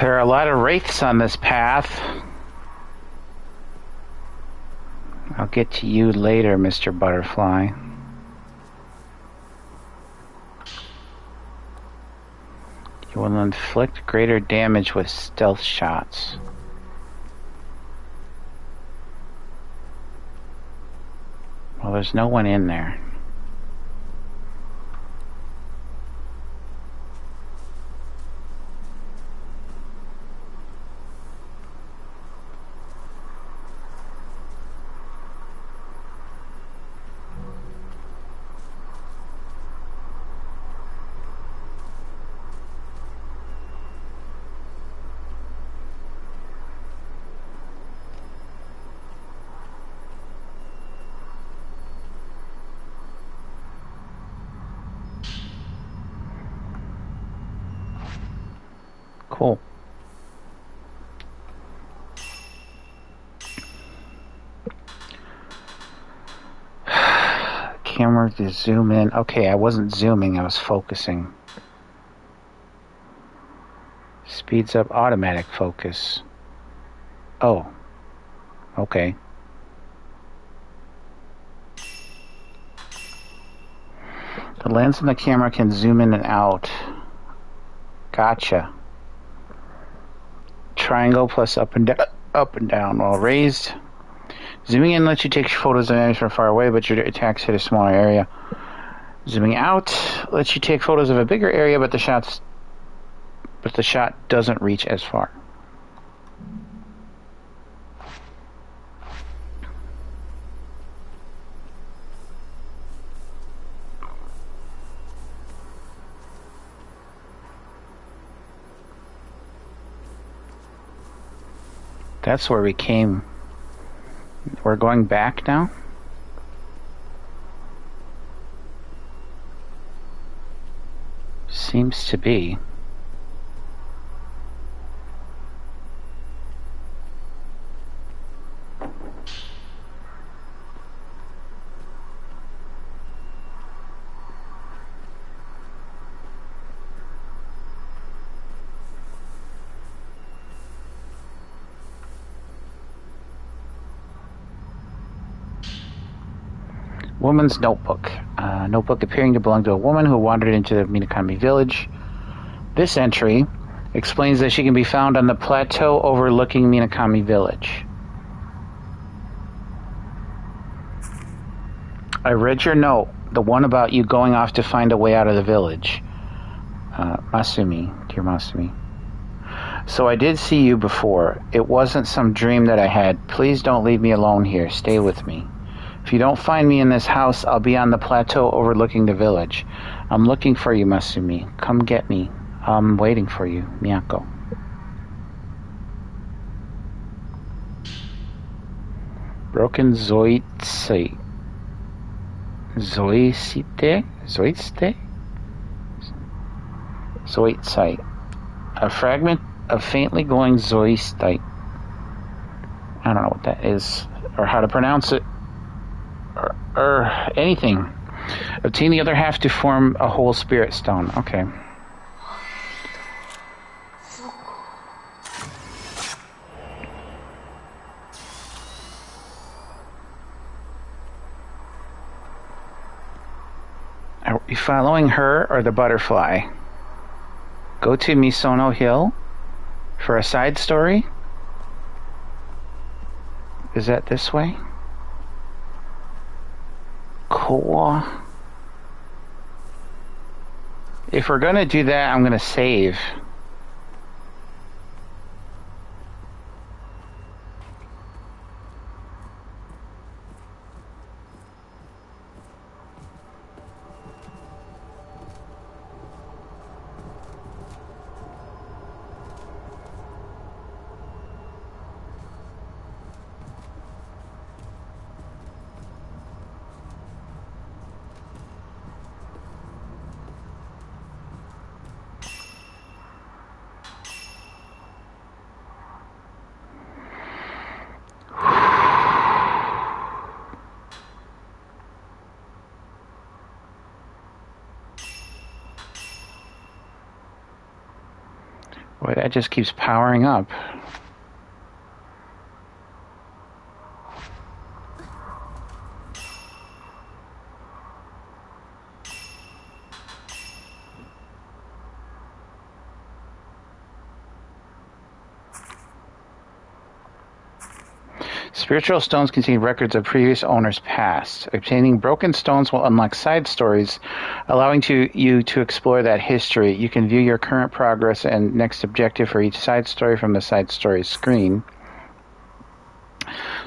there are a lot of wraiths on this path. I'll get to you later, Mr. Butterfly. You will inflict greater damage with stealth shots. Well, there's no one in there. Cool. Camera to zoom in. Okay, I wasn't zooming, I was focusing. Speeds up automatic focus. Oh. Okay. The lens in the camera can zoom in and out. Gotcha. Triangle plus up and down while raised. Zooming in lets you take photos of enemies from far away, but your attacks hit a smaller area. Zooming out lets you take photos of a bigger area, but the shot doesn't reach as far. That's where we came. We're going back now? Seems to be. Woman's notebook. Notebook appearing to belong to a woman who wandered into the Minakami village. This entry explains that she can be found on the plateau overlooking Minakami village. I read your note, the one about you going off to find a way out of the village. Masumi, dear Masumi. So I did see you before. It wasn't some dream that I had. Please don't leave me alone here. Stay with me. If you don't find me in this house, I'll be on the plateau overlooking the village. I'm looking for you, Masumi. Come get me. I'm waiting for you, Miyako. Broken Zoitsite. Zoitsite. A fragment of faintly glowing zoistite. I don't know what that is, or how to pronounce it, or anything. Obtain the other half to form a whole spirit stone. Okay. following her or the butterfly? Go to Misono Hill for a side story? Is that this way? Cool. If we're gonna do that, I'm gonna save. Boy, that just keeps powering up. Spiritual stones contain records of previous owners' past. Obtaining broken stones will unlock side stories, allowing you to explore that history. You can view your current progress and next objective for each side story from the side story screen.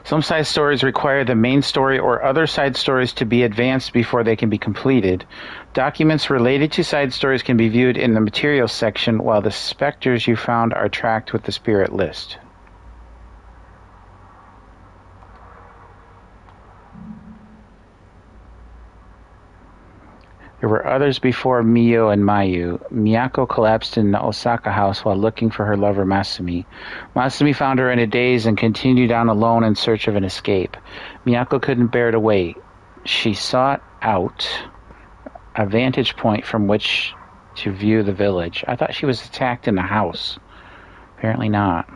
Some side stories require the main story or other side stories to be advanced before they can be completed. Documents related to side stories can be viewed in the materials section, while the specters you found are tracked with the spirit list. There were others before Mio and Mayu. Miyako collapsed in the Osaka house while looking for her lover Masumi. Masumi found her in a daze and continued on alone in search of an escape. Miyako couldn't bear to wait. She sought out a vantage point from which to view the village. I thought she was attacked in the house. Apparently not.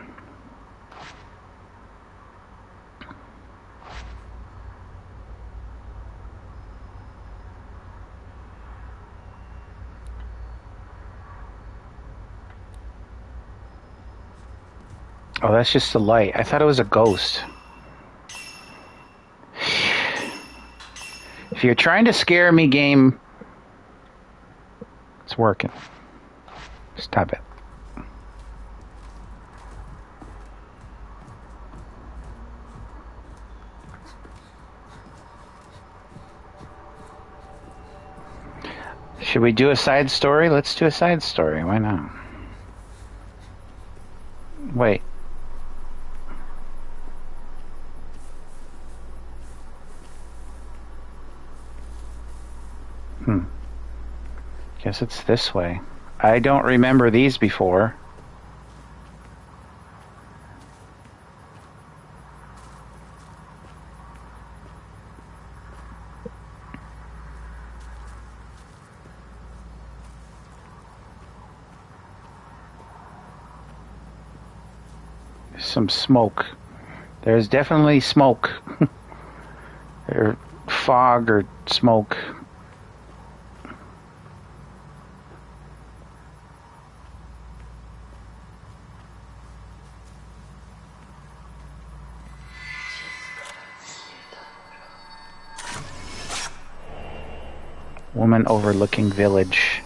Oh, that's just the light. I thought it was a ghost. If you're trying to scare me, game, it's working. Stop it. Should we do a side story? Let's do a side story. Why not? Wait. Guess it's this way. I don't remember these before. Some smoke. There's definitely smoke. Or fog or smoke. Woman overlooking village.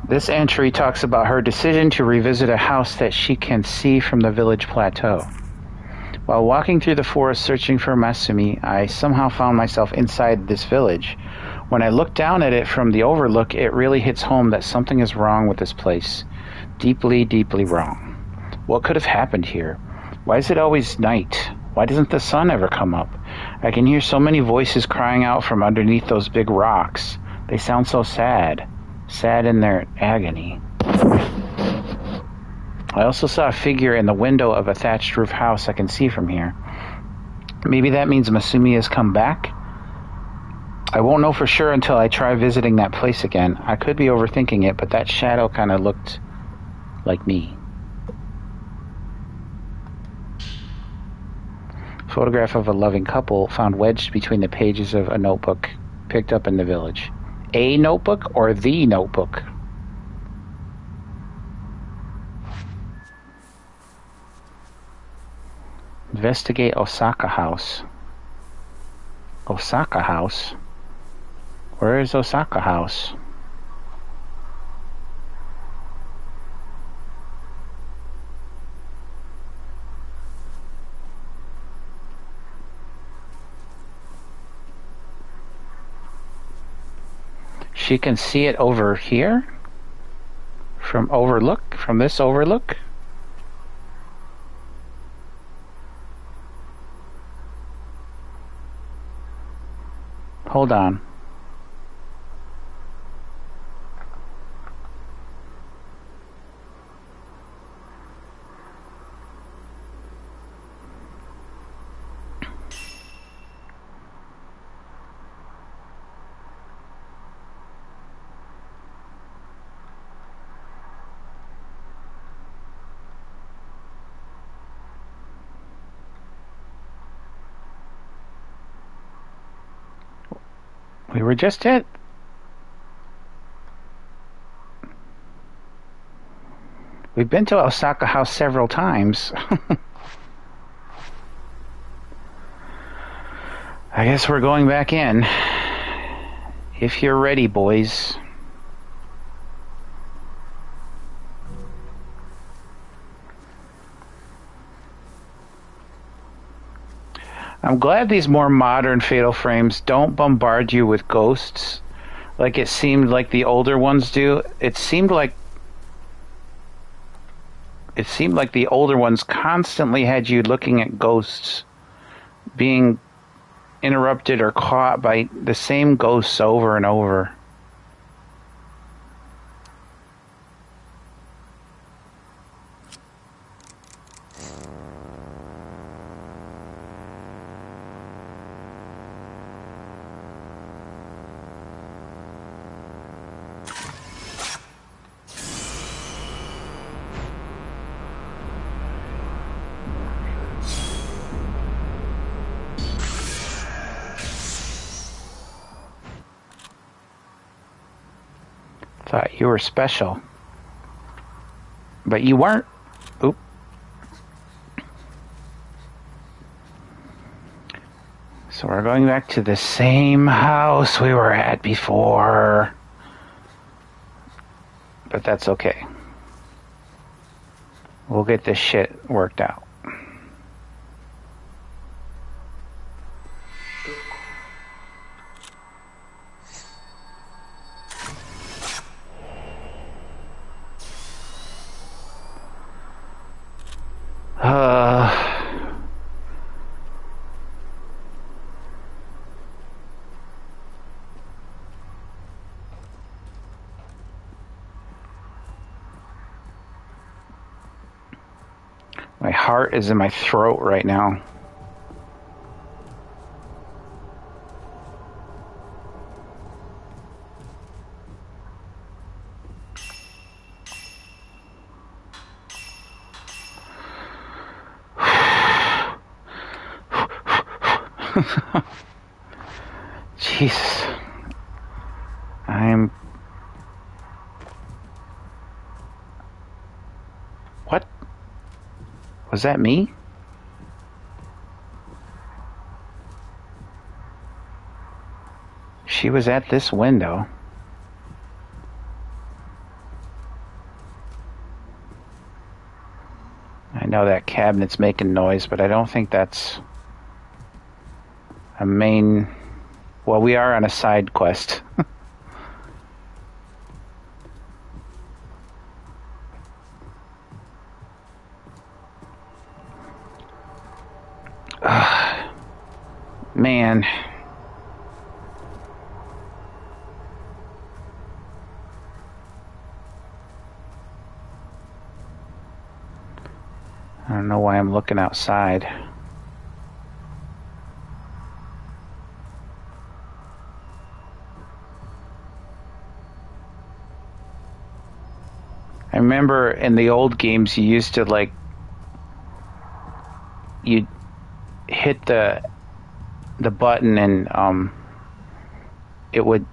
This entry talks about her decision to revisit a house that she can see from the village plateau. While walking through the forest searching for Masumi, I somehow found myself inside this village. When I look down at it from the overlook, it really hits home that something is wrong with this place. Deeply, deeply wrong. What could have happened here? Why is it always night? Why doesn't the sun ever come up? I can hear so many voices crying out from underneath those big rocks. They sound so sad. Sad in their agony. I also saw a figure in the window of a thatched roof house I can see from here. Maybe that means Masumi has come back? I won't know for sure until I try visiting that place again. I could be overthinking it, but that shadow kind of looked like me. Photograph of a loving couple found wedged between the pages of a notebook picked up in the village. A notebook or the notebook? Investigate Osaka House. Osaka House? Where is Osaka House? She can see it over here? From overlook? From this overlook? Hold on. We were just at... We've been to Osaka House several times. I guess we're going back in. If you're ready, boys. I'm glad these more modern Fatal Frames don't bombard you with ghosts like it seemed like the older ones do. It seemed like the older ones constantly had you looking at ghosts, being interrupted or caught by the same ghosts over and over. Thought you were special. But you weren't. Oop. So we're going back to the same house we were at before. But that's okay. We'll get this shit worked out. My heart is in my throat right now. Jesus. What? Was that me? She was at this window. I know that cabinet's making noise, but I don't think that's a main... Well, we are on a side quest. Man. I don't know why I'm looking outside. I remember in the old games you used to like you'd hit the button and it would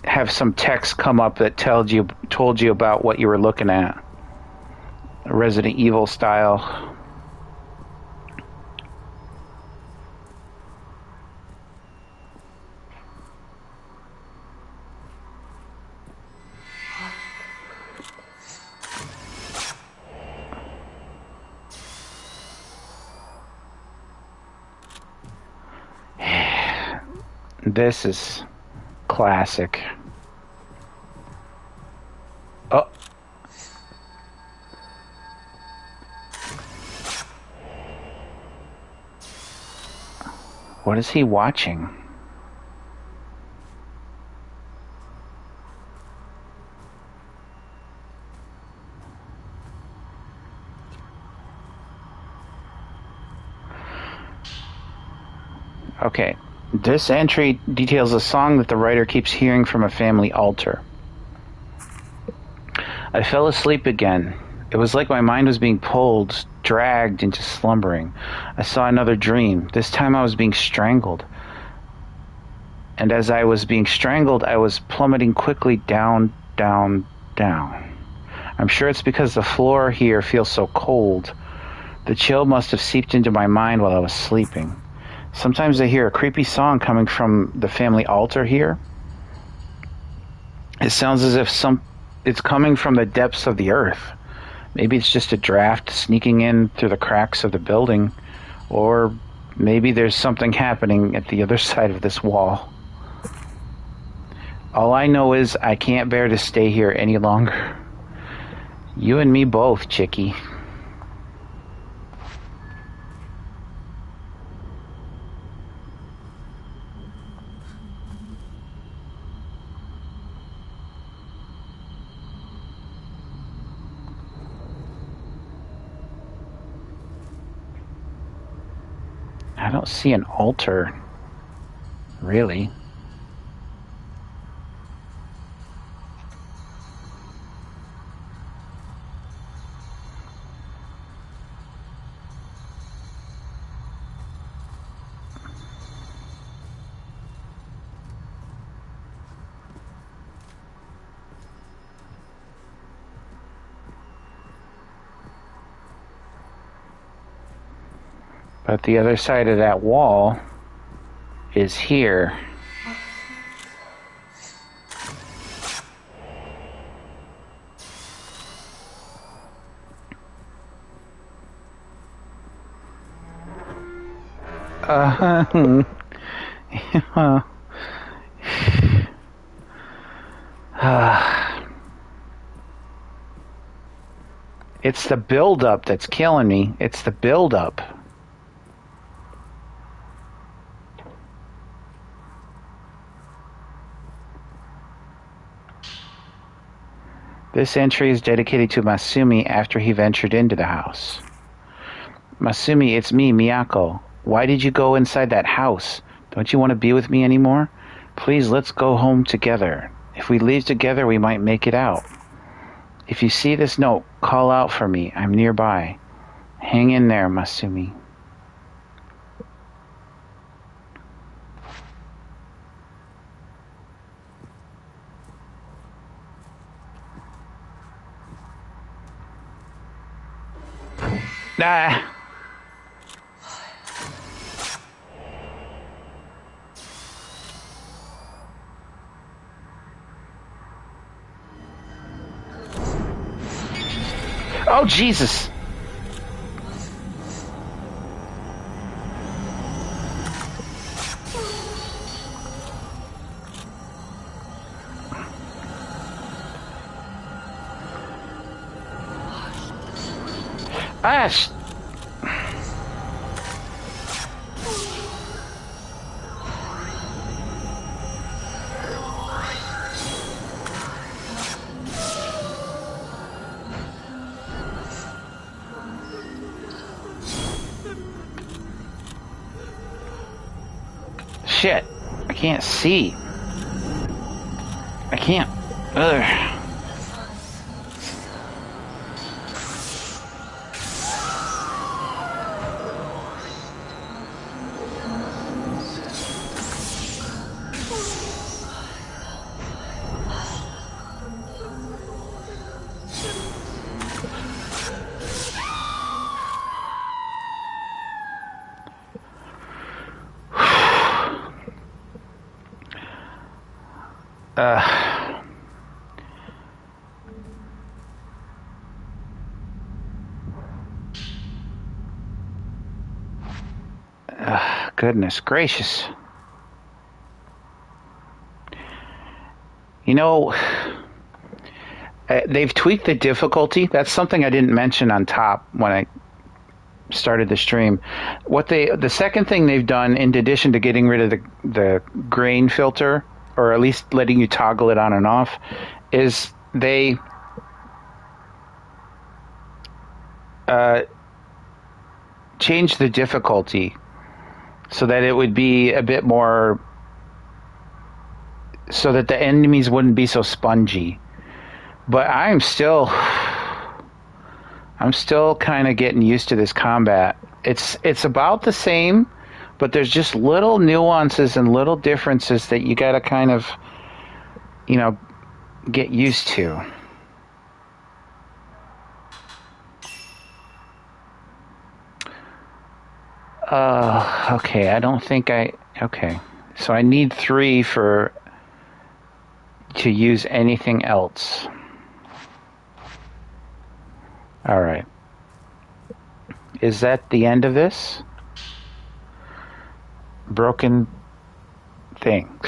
have some text come up that told you about what you were looking at. Resident Evil style. This is classic. Oh. What is he watching? Okay. This entry details a song that the writer keeps hearing from a family altar. I fell asleep again. It was like my mind was being pulled, dragged into slumbering. I saw another dream. This time I was being strangled. And as I was being strangled, I was plummeting quickly down, down, down. I'm sure it's because the floor here feels so cold. The chill must have seeped into my mind while I was sleeping. Sometimes I hear a creepy song coming from the family altar here. It sounds as if it's coming from the depths of the earth. Maybe it's just a draft sneaking in through the cracks of the building, or maybe there's something happening at the other side of this wall. All I know is I can't bear to stay here any longer. You and me both, Chickie. I don't see an altar, really. But the other side of that wall is here. It's the build-up that's killing me. It's the build-up. This entry is dedicated to Masumi after he ventured into the house. Masumi, it's me, Miyako. Why did you go inside that house? Don't you want to be with me anymore? Please, let's go home together. If we leave together, we might make it out. If you see this note, call out for me. I'm nearby. Hang in there, Masumi. Ah! Oh, Jesus! Ash! Shit, I can't see. I can't. Ugh. goodness gracious. You know, they've tweaked the difficulty. That's something I didn't mention on top when I started the stream. The second thing they've done, in addition to getting rid of the grain filter, or at least letting you toggle it on and off, is they changed the difficulty so that it would be a bit more, so that the enemies wouldn't be so spongy. But I'm still kind of getting used to this combat. It's about the same, but there's just little nuances and little differences that you got to kind of, get used to. Okay, I don't think okay. So I need 3 to use anything else. All right. Is that the end of this? Broken thing.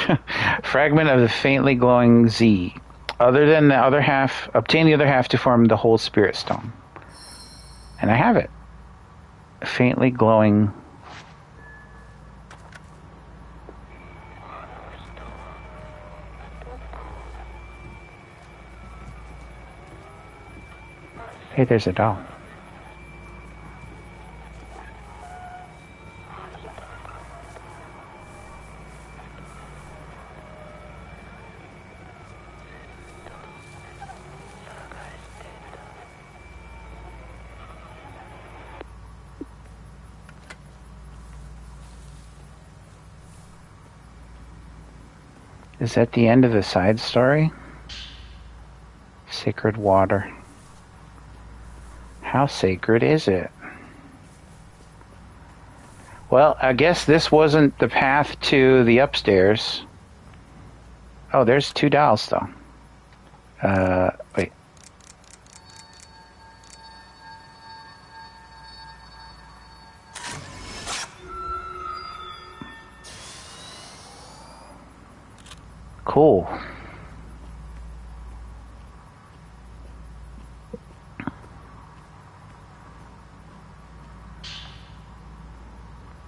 Fragment of the faintly glowing Z. Other than the other half, obtain the other half to form the whole spirit stone. And I have it. Faintly glowing. Hey, there's a doll. Is that the end of the side story? Sacred water. How sacred is it? Well, I guess this wasn't the path to the upstairs. Oh, there's 2 dolls, though. Wait. Cool.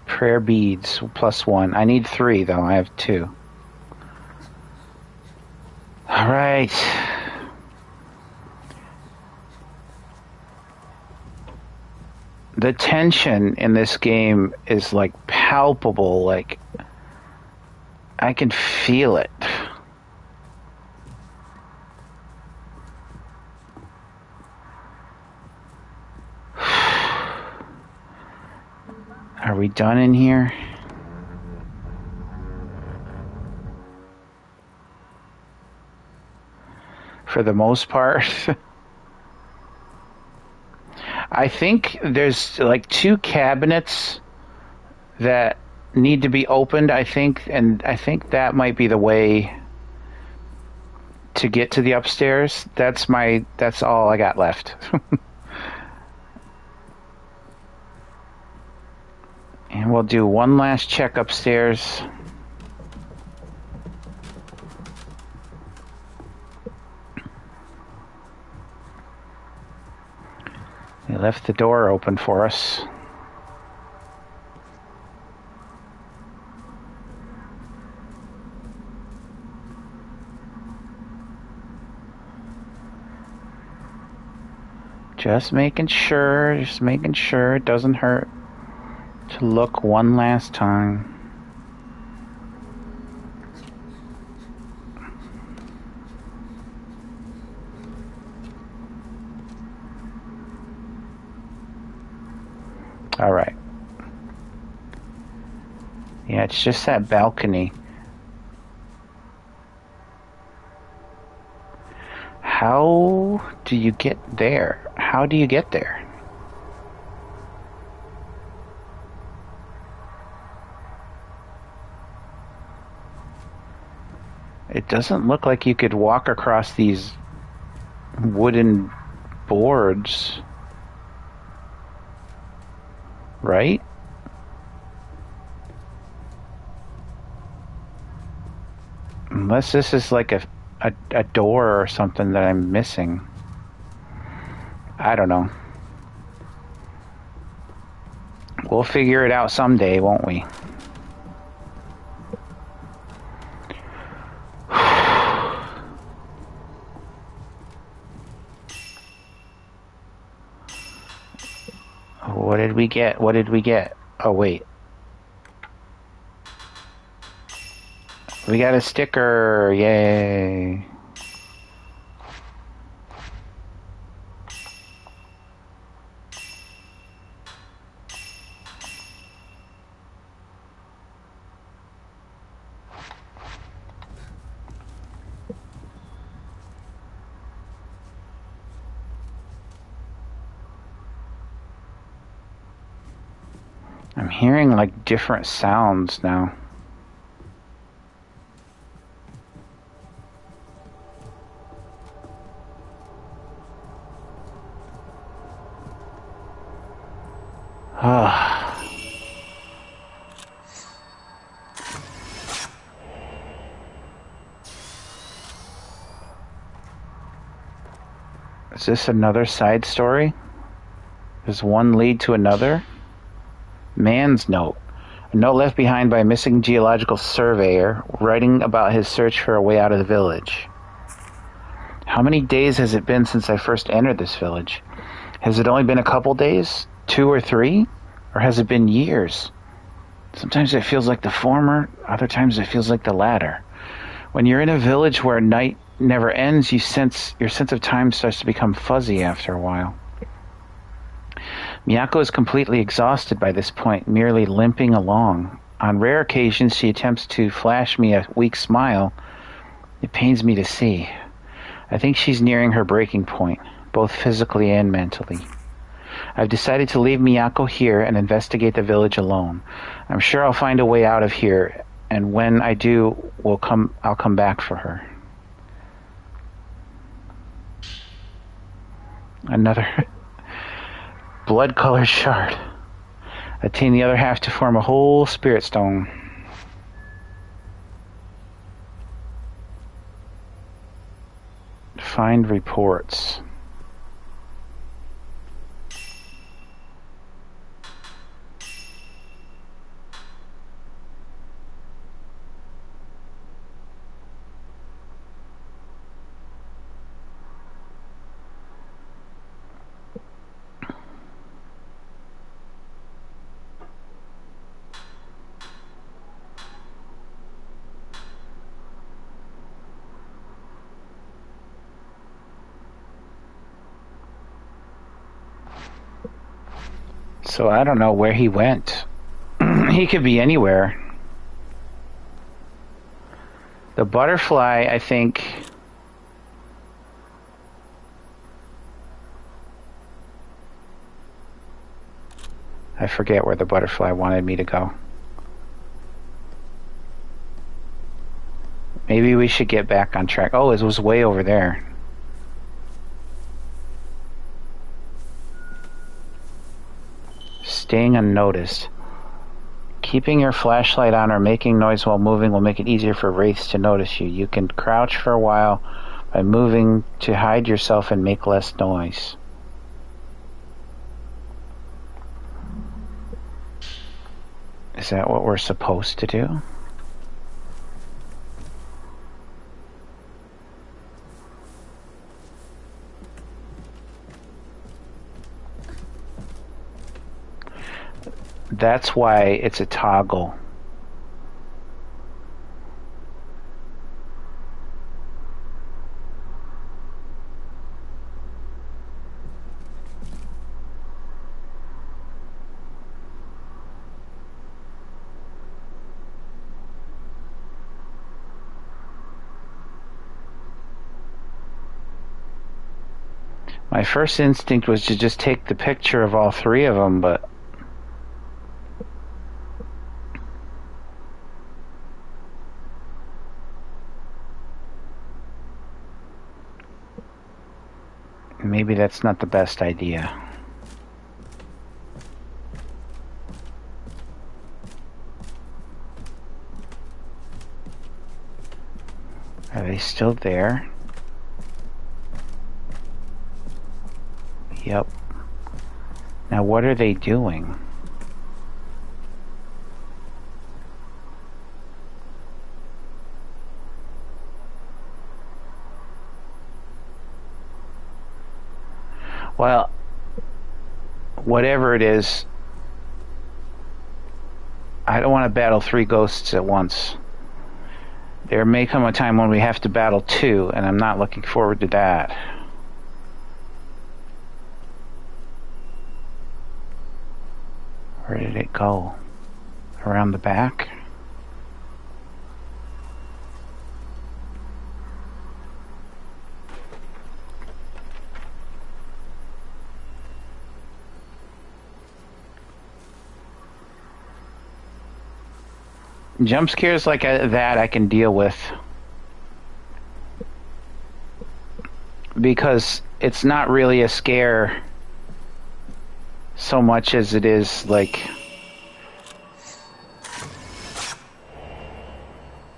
Prayer beads, +1. I need 3, though. I have 2. All right. The tension in this game is, like, palpable. Like, I can feel it. Are we done in here? For the most part. I think there's like 2 cabinets that need to be opened, I think, and I think that might be the way to get to the upstairs. That's all I got left. And we'll do one last check upstairs. They left the door open for us. Just making sure it doesn't hurt to look one last time. All right. Yeah, it's just that balcony. How do you get there? How do you get there? It doesn't look like you could walk across these wooden boards, right? Unless this is like a door or something that I'm missing. I don't know. We'll figure it out someday, won't we? What did we get? What did we get? Oh, wait. We got a sticker. Yay. I'm hearing like different sounds now. Is this another side story? Does one lead to another? Man's note. A note left behind by a missing geological surveyor writing about his search for a way out of the village. How many days has it been since I first entered this village? Has it only been a couple days? 2 or 3? Or has it been years? Sometimes it feels like the former, other times it feels like the latter. When you're in a village where night never ends, your sense of time starts to become fuzzy after a while. Miyako is completely exhausted by this point, merely limping along. On rare occasions, she attempts to flash me a weak smile. It pains me to see. I think she's nearing her breaking point, both physically and mentally. I've decided to leave Miyako here and investigate the village alone. I'm sure I'll find a way out of here, and when I do, I'll come back for her. Another blood-colored shard. Attain the other half to form a whole spirit stone. Find reports. So I don't know where he went. He could be anywhere. The butterfly, I think... I forget where the butterfly wanted me to go. Maybe we should get back on track. Oh, it was way over there. Staying unnoticed. Keeping your flashlight on or making noise while moving will make it easier for wraiths to notice you. You can crouch for a while by moving to hide yourself and make less noise. Is that what we're supposed to do? That's why it's a toggle. My first instinct was to just take the picture of all 3 of them, but maybe that's not the best idea. Are they still there? Yep. Now what are they doing? Well, whatever it is, I don't want to battle 3 ghosts at once. There may come a time when we have to battle 2, and I'm not looking forward to that. Where did it go? Around the back? Jump scares like that I can deal with, because it's not really a scare so much as it is like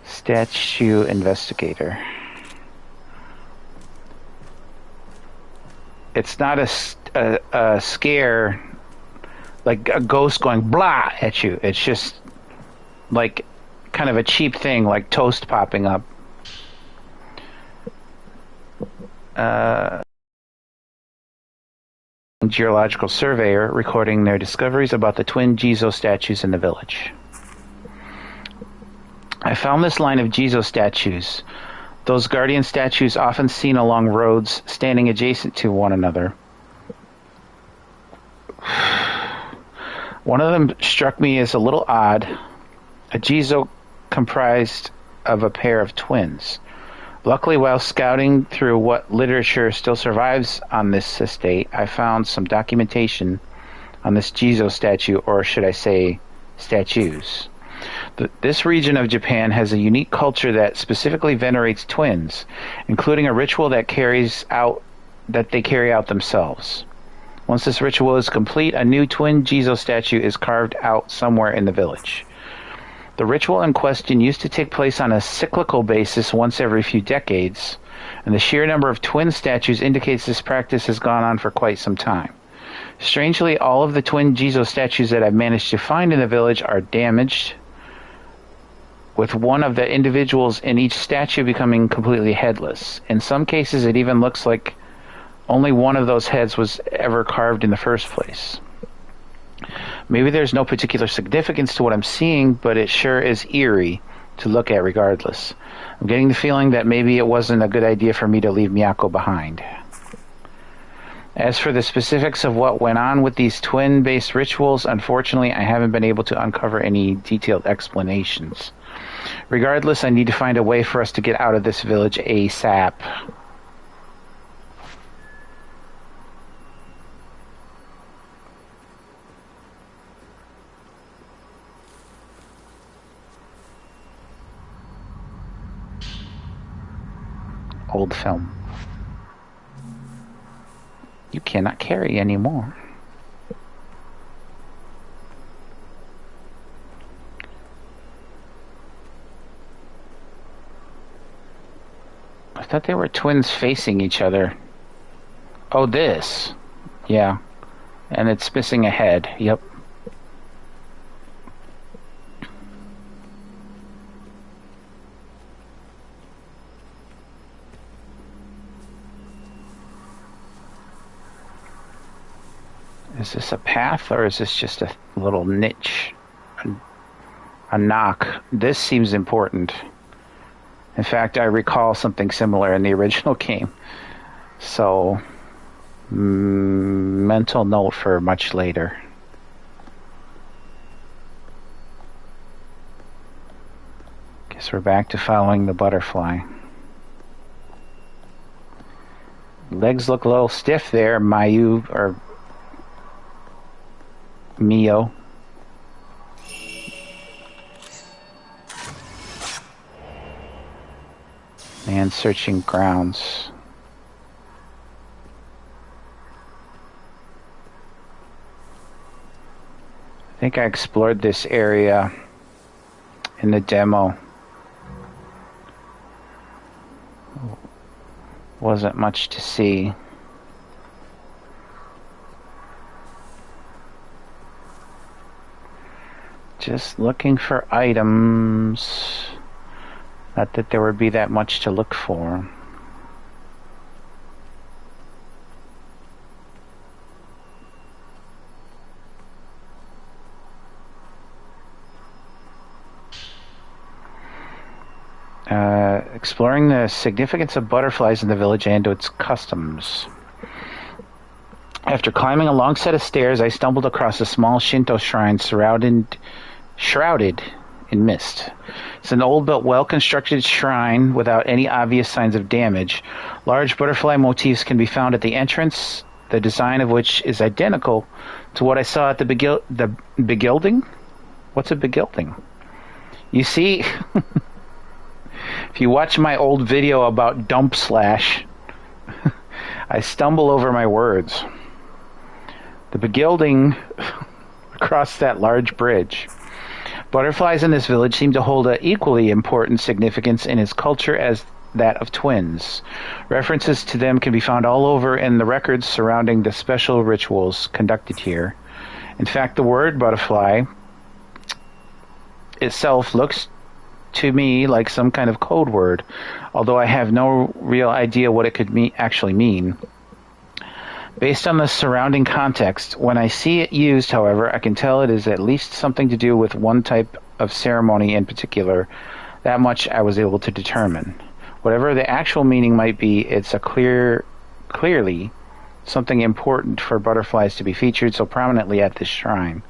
statue investigator. It's not a scare like a ghost going blah at you. It's just like kind of a cheap thing, like toast popping up. Geological surveyor recording their discoveries about the twin Jizo statues in the village. I found this line of Jizo statues, those guardian statues often seen along roads standing adjacent to one another. One of them struck me as a little odd. A Jizo comprised of a pair of twins. Luckily, while scouting through what literature still survives on this estate, I found some documentation on this Jizo statue, or should I say, statues. This region of Japan has a unique culture that specifically venerates twins, including a ritual that they carry out themselves. Once this ritual is complete, a new twin Jizo statue is carved out somewhere in the village. The ritual in question used to take place on a cyclical basis once every few decades, and the sheer number of twin statues indicates this practice has gone on for quite some time. Strangely, all of the twin Jizo statues that I've managed to find in the village are damaged, with one of the individuals in each statue becoming completely headless. In some cases, it even looks like only one of those heads was ever carved in the first place. Maybe there's no particular significance to what I'm seeing, but it sure is eerie to look at regardless. I'm getting the feeling that maybe it wasn't a good idea for me to leave Miyako behind. As for the specifics of what went on with these twin-based rituals, unfortunately, I haven't been able to uncover any detailed explanations. Regardless, I need to find a way for us to get out of this village ASAP. Old film. You cannot carry anymore. I thought they were twins facing each other. Oh, this. Yeah. And it's missing a head. Yep. Is this a path, or is this just a little niche? A knock. This seems important. In fact, I recall something similar in the original game. So, mental note for much later. Guess we're back to following the butterfly. Legs look a little stiff there, Mayu, or Mio. Man searching grounds. I think I explored this area in the demo. wasn't much to see. Just looking for items. Not that there would be that much to look for. Exploring the significance of butterflies in the village and its customs. After climbing a long set of stairs, I stumbled across a small Shinto shrine shrouded in mist. It's an old but well-constructed shrine without any obvious signs of damage. Large butterfly motifs can be found at the entrance, the design of which is identical to what I saw at the begilding? What's a begilding? You see, if you watch my old video about dump slash, I stumble over my words. The begilding across that large bridge. Butterflies in this village seem to hold an equally important significance in its culture as that of twins. References to them can be found all over in the records surrounding the special rituals conducted here. In fact, the word butterfly itself looks to me like some kind of code word, although I have no real idea what it could actually mean. Based on the surrounding context, when I see it used, however, I can tell it is at least something to do with one type of ceremony in particular. That much I was able to determine. Whatever the actual meaning might be, it's clearly something important for butterflies to be featured so prominently at this shrine.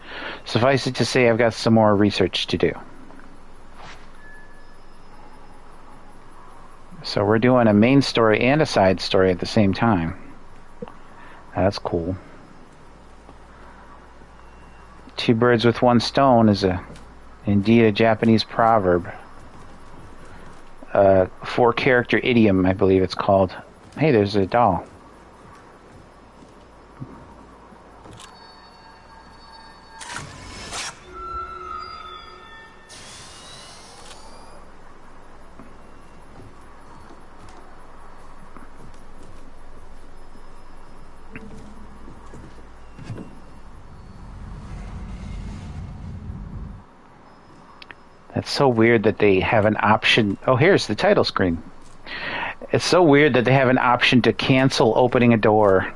Suffice it to say, I've got some more research to do. So we're doing a main story and a side story at the same time. That's cool. Two birds with one stone is indeed a Japanese proverb. 4-character idiom, I believe it's called. Hey, there's a doll. It's so weird that they have an option. Oh, here's the title screen. It's so weird that they have an option to cancel opening a door.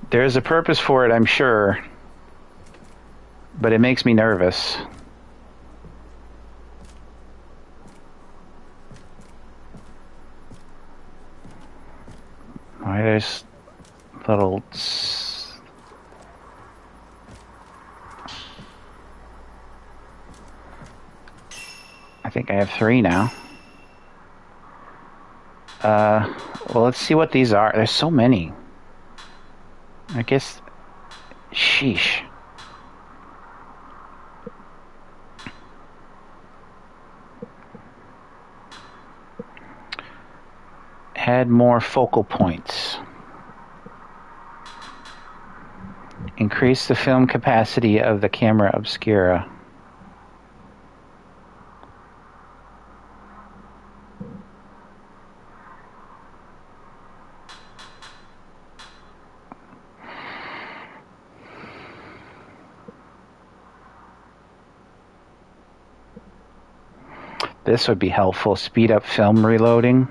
There's a purpose for it, I'm sure. But it makes me nervous. Why, there's little... I think I have 3 now. Well, let's see what these are. There's so many. I guess... Sheesh. Add more focal points. Increase the film capacity of the camera obscura. This would be helpful. Speed up film reloading.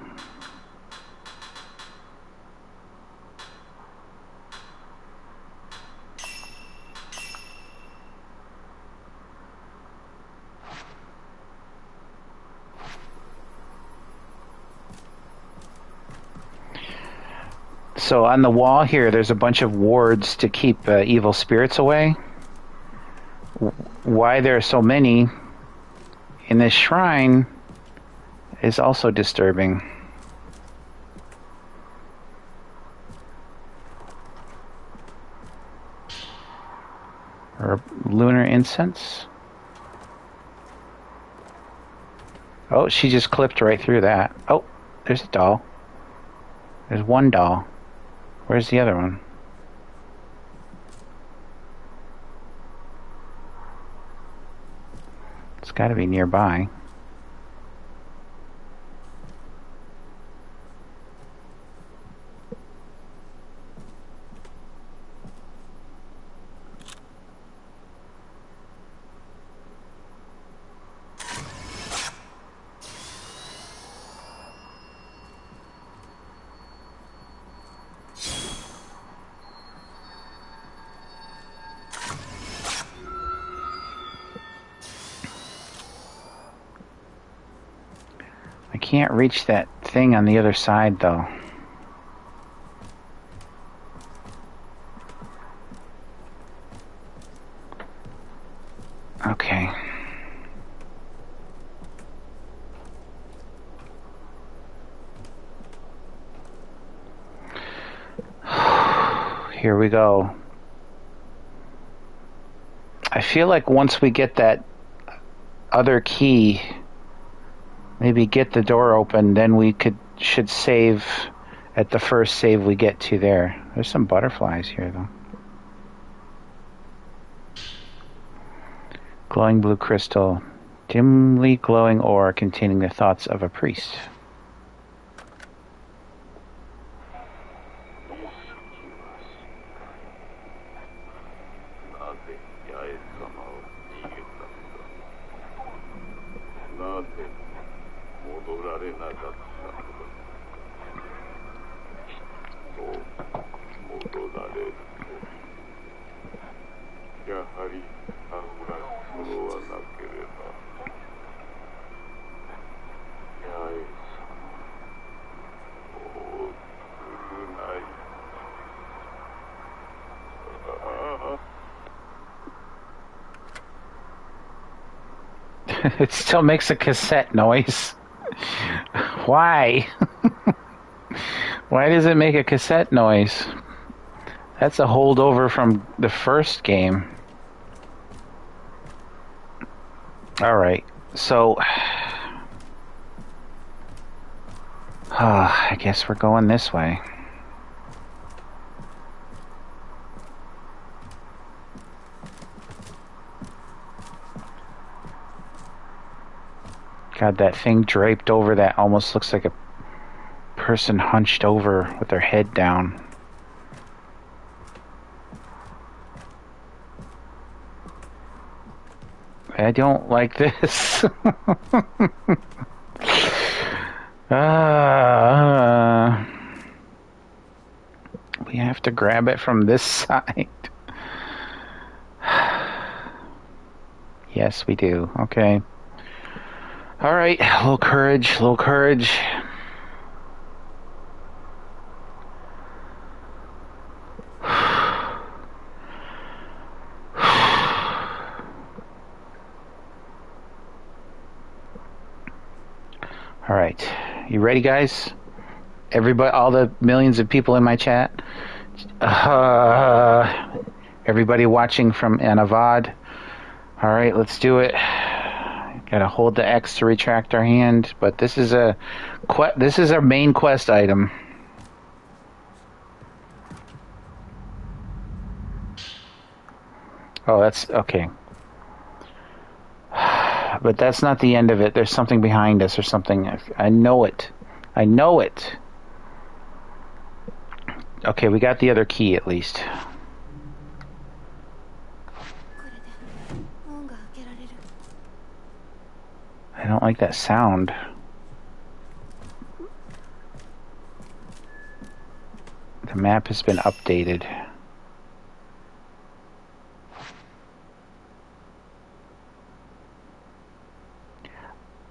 So on the wall here, there's a bunch of wards to keep evil spirits away. Why there are so many in this shrine is also disturbing. Or lunar incense. Oh, she just clipped right through that. Oh, there's a doll. There's one doll. Where's the other one? It's got to be nearby. can't reach that thing on the other side, though. Okay. Here we go. I feel like once we get that other key, maybe get the door open, then we should save at the first save we get to there. There's some butterflies here, though. Glowing blue crystal. Dimly glowing ore containing the thoughts of a priest. It still makes a cassette noise. Why? Why does it make a cassette noise? That's a holdover from the first game. Alright, so... I guess we're going this way. God, that thing draped over that almost looks like a person hunched over with their head down. I don't like this. We have to grab it from this side. Yes, we do. Okay. All right, a little courage, a little courage. All right, you ready, guys? Everybody, all the millions of people in my chat. Everybody watching from Anavad. All right, let's do it. Gotta hold the X to retract our hand, but this is our main quest item. Oh, that's okay. But that's not the end of it. There's something behind us or something. I know it. I know it. Okay, we got the other key at least. I don't like that sound. The map has been updated.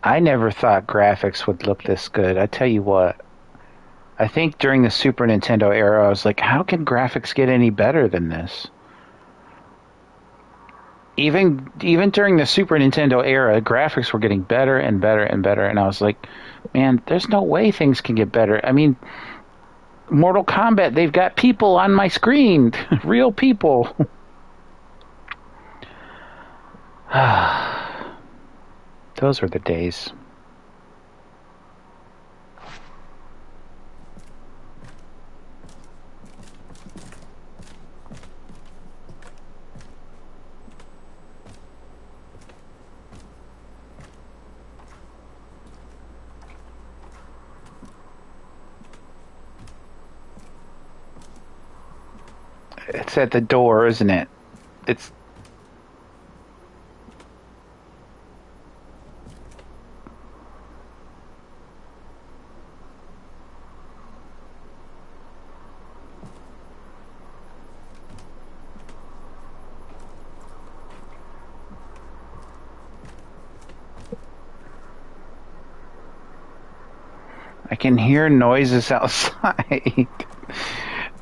I never thought graphics would look this good. I tell you what. I think during the Super Nintendo era, I was like, how can graphics get any better than this? Even during the Super Nintendo era, graphics were getting better and better and better, and I was like, man, there's no way things can get better. I mean, Mortal Kombat, they've got people on my screen. Real people. Those were the days. It's at the door, isn't it? It's... can hear noises outside.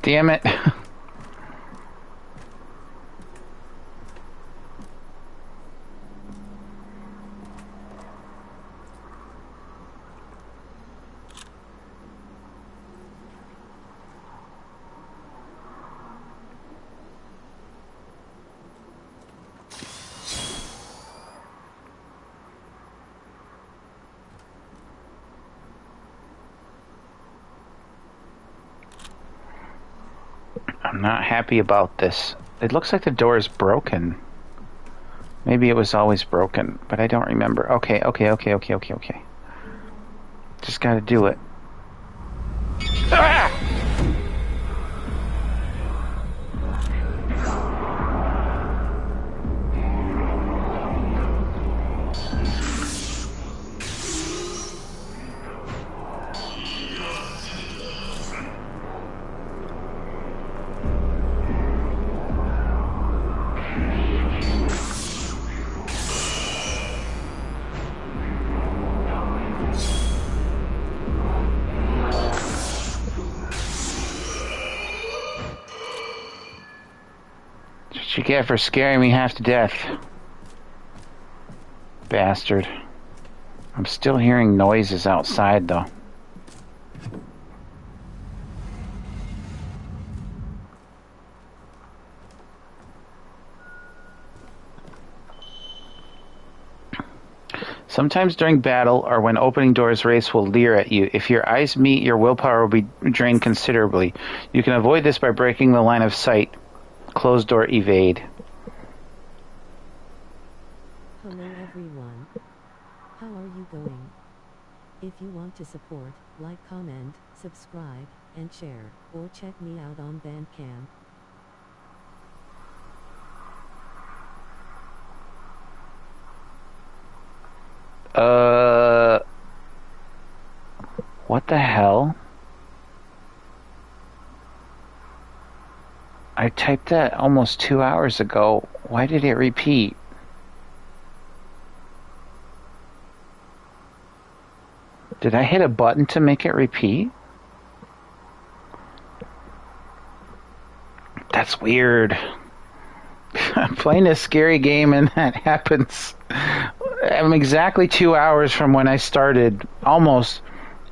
Damn it. I'm not happy about this. It looks like the door is broken. Maybe it was always broken, but I don't remember. Okay. Just gotta do it. Ah! What you get for scaring me half to death. Bastard. I'm still hearing noises outside, though. Sometimes during battle or when opening doors, Wraiths will leer at you. If your eyes meet, your willpower will be drained considerably. You can avoid this by breaking the line of sight. Closed door evade. Hello everyone. How are you going? If you want to support, like, comment, subscribe, and share, or check me out on Bandcamp. What the hell? I typed that almost 2 hours ago. Why did it repeat? Did I hit a button to make it repeat? That's weird. I'm playing a scary game and that happens. I'm exactly 2 hours from when I started, almost,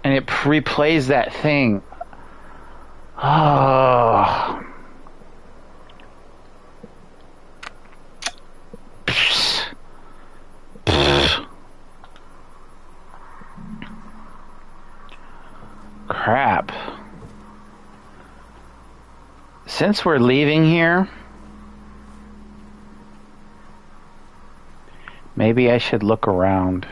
and it replays that thing. Oh. Crap. Since we're leaving here, maybe I should look around.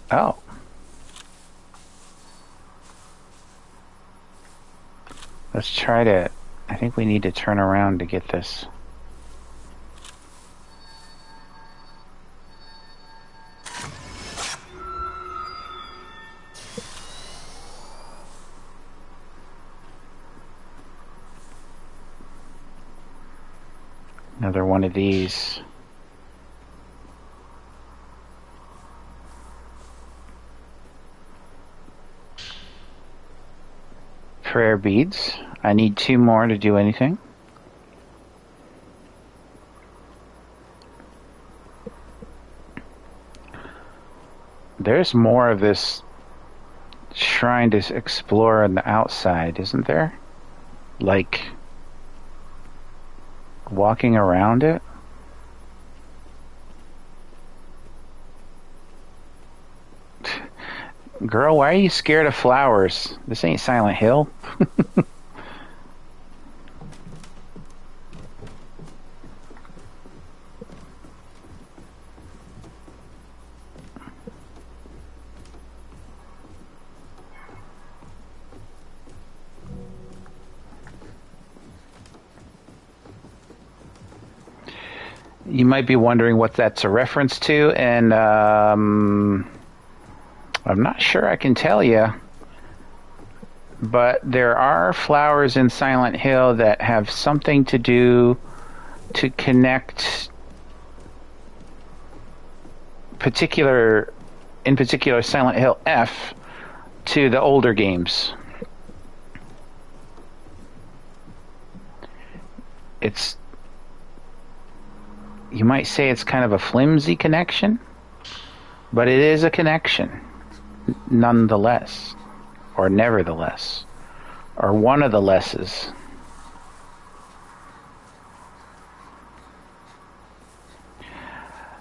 Oh. Let's try to... I think we need to turn around to get this. Another one of these. Prayer beads. I need 2 more to do anything. There's more of this shrine to explore on the outside, isn't there? Like walking around it? Girl, why are you scared of flowers? This ain't Silent Hill. You might be wondering what that's a reference to, and I'm not sure I can tell you. but there are flowers in Silent Hill that have something to do to connect in particular Silent Hill F to the older games. You might say it's kind of a flimsy connection, but it is a connection nonetheless, or nevertheless, or one of the lesses.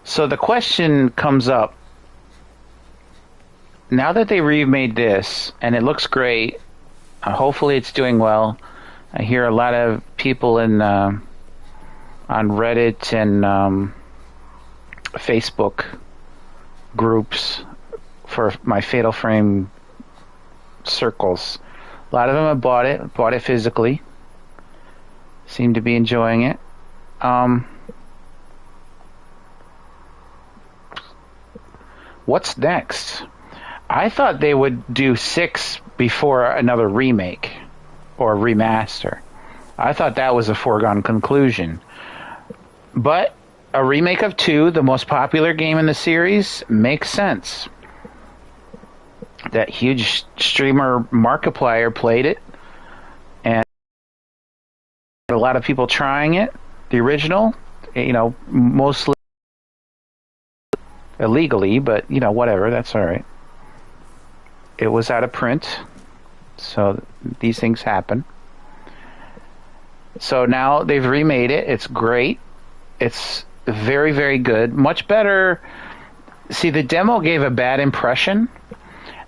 So the question comes up, now that they remade this, and it looks great, hopefully it's doing well. I hear a lot of people on Reddit and Facebook groups for my Fatal Frame circles. A lot of them have bought it physically. Seem to be enjoying it. What's next? I thought they would do 6 before another remake or remaster. I thought that was a foregone conclusion. But a remake of 2, the most popular game in the series, makes sense. That huge streamer Markiplier played it, and a lot of people trying it. The original, mostly illegally, but whatever, that's all right. It was out of print, so these things happen. So now they've remade it. It's great. It's very, very good. Much better. See, the demo gave a bad impression.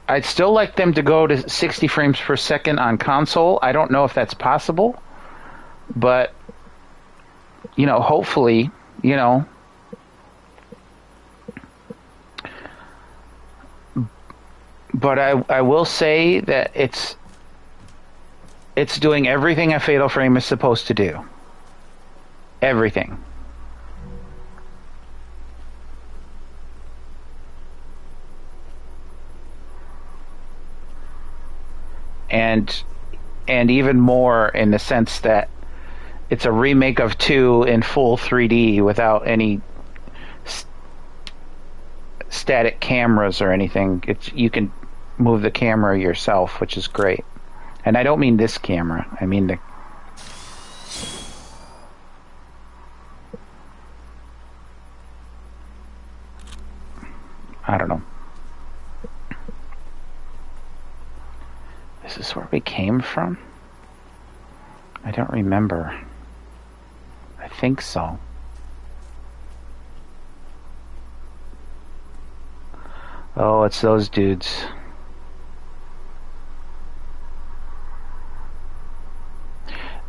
I'd still like them to go to 60 frames per second on console. I don't know if that's possible, but hopefully, But I will say that it's doing everything a Fatal Frame is supposed to do. Everything. And even more in the sense that it's a remake of 2 in full 3D without any static cameras or anything. You can move the camera yourself, which is great. And I don't mean this camera. I mean I don't know. This is where we came from? I don't remember. I think so. Oh, it's those dudes.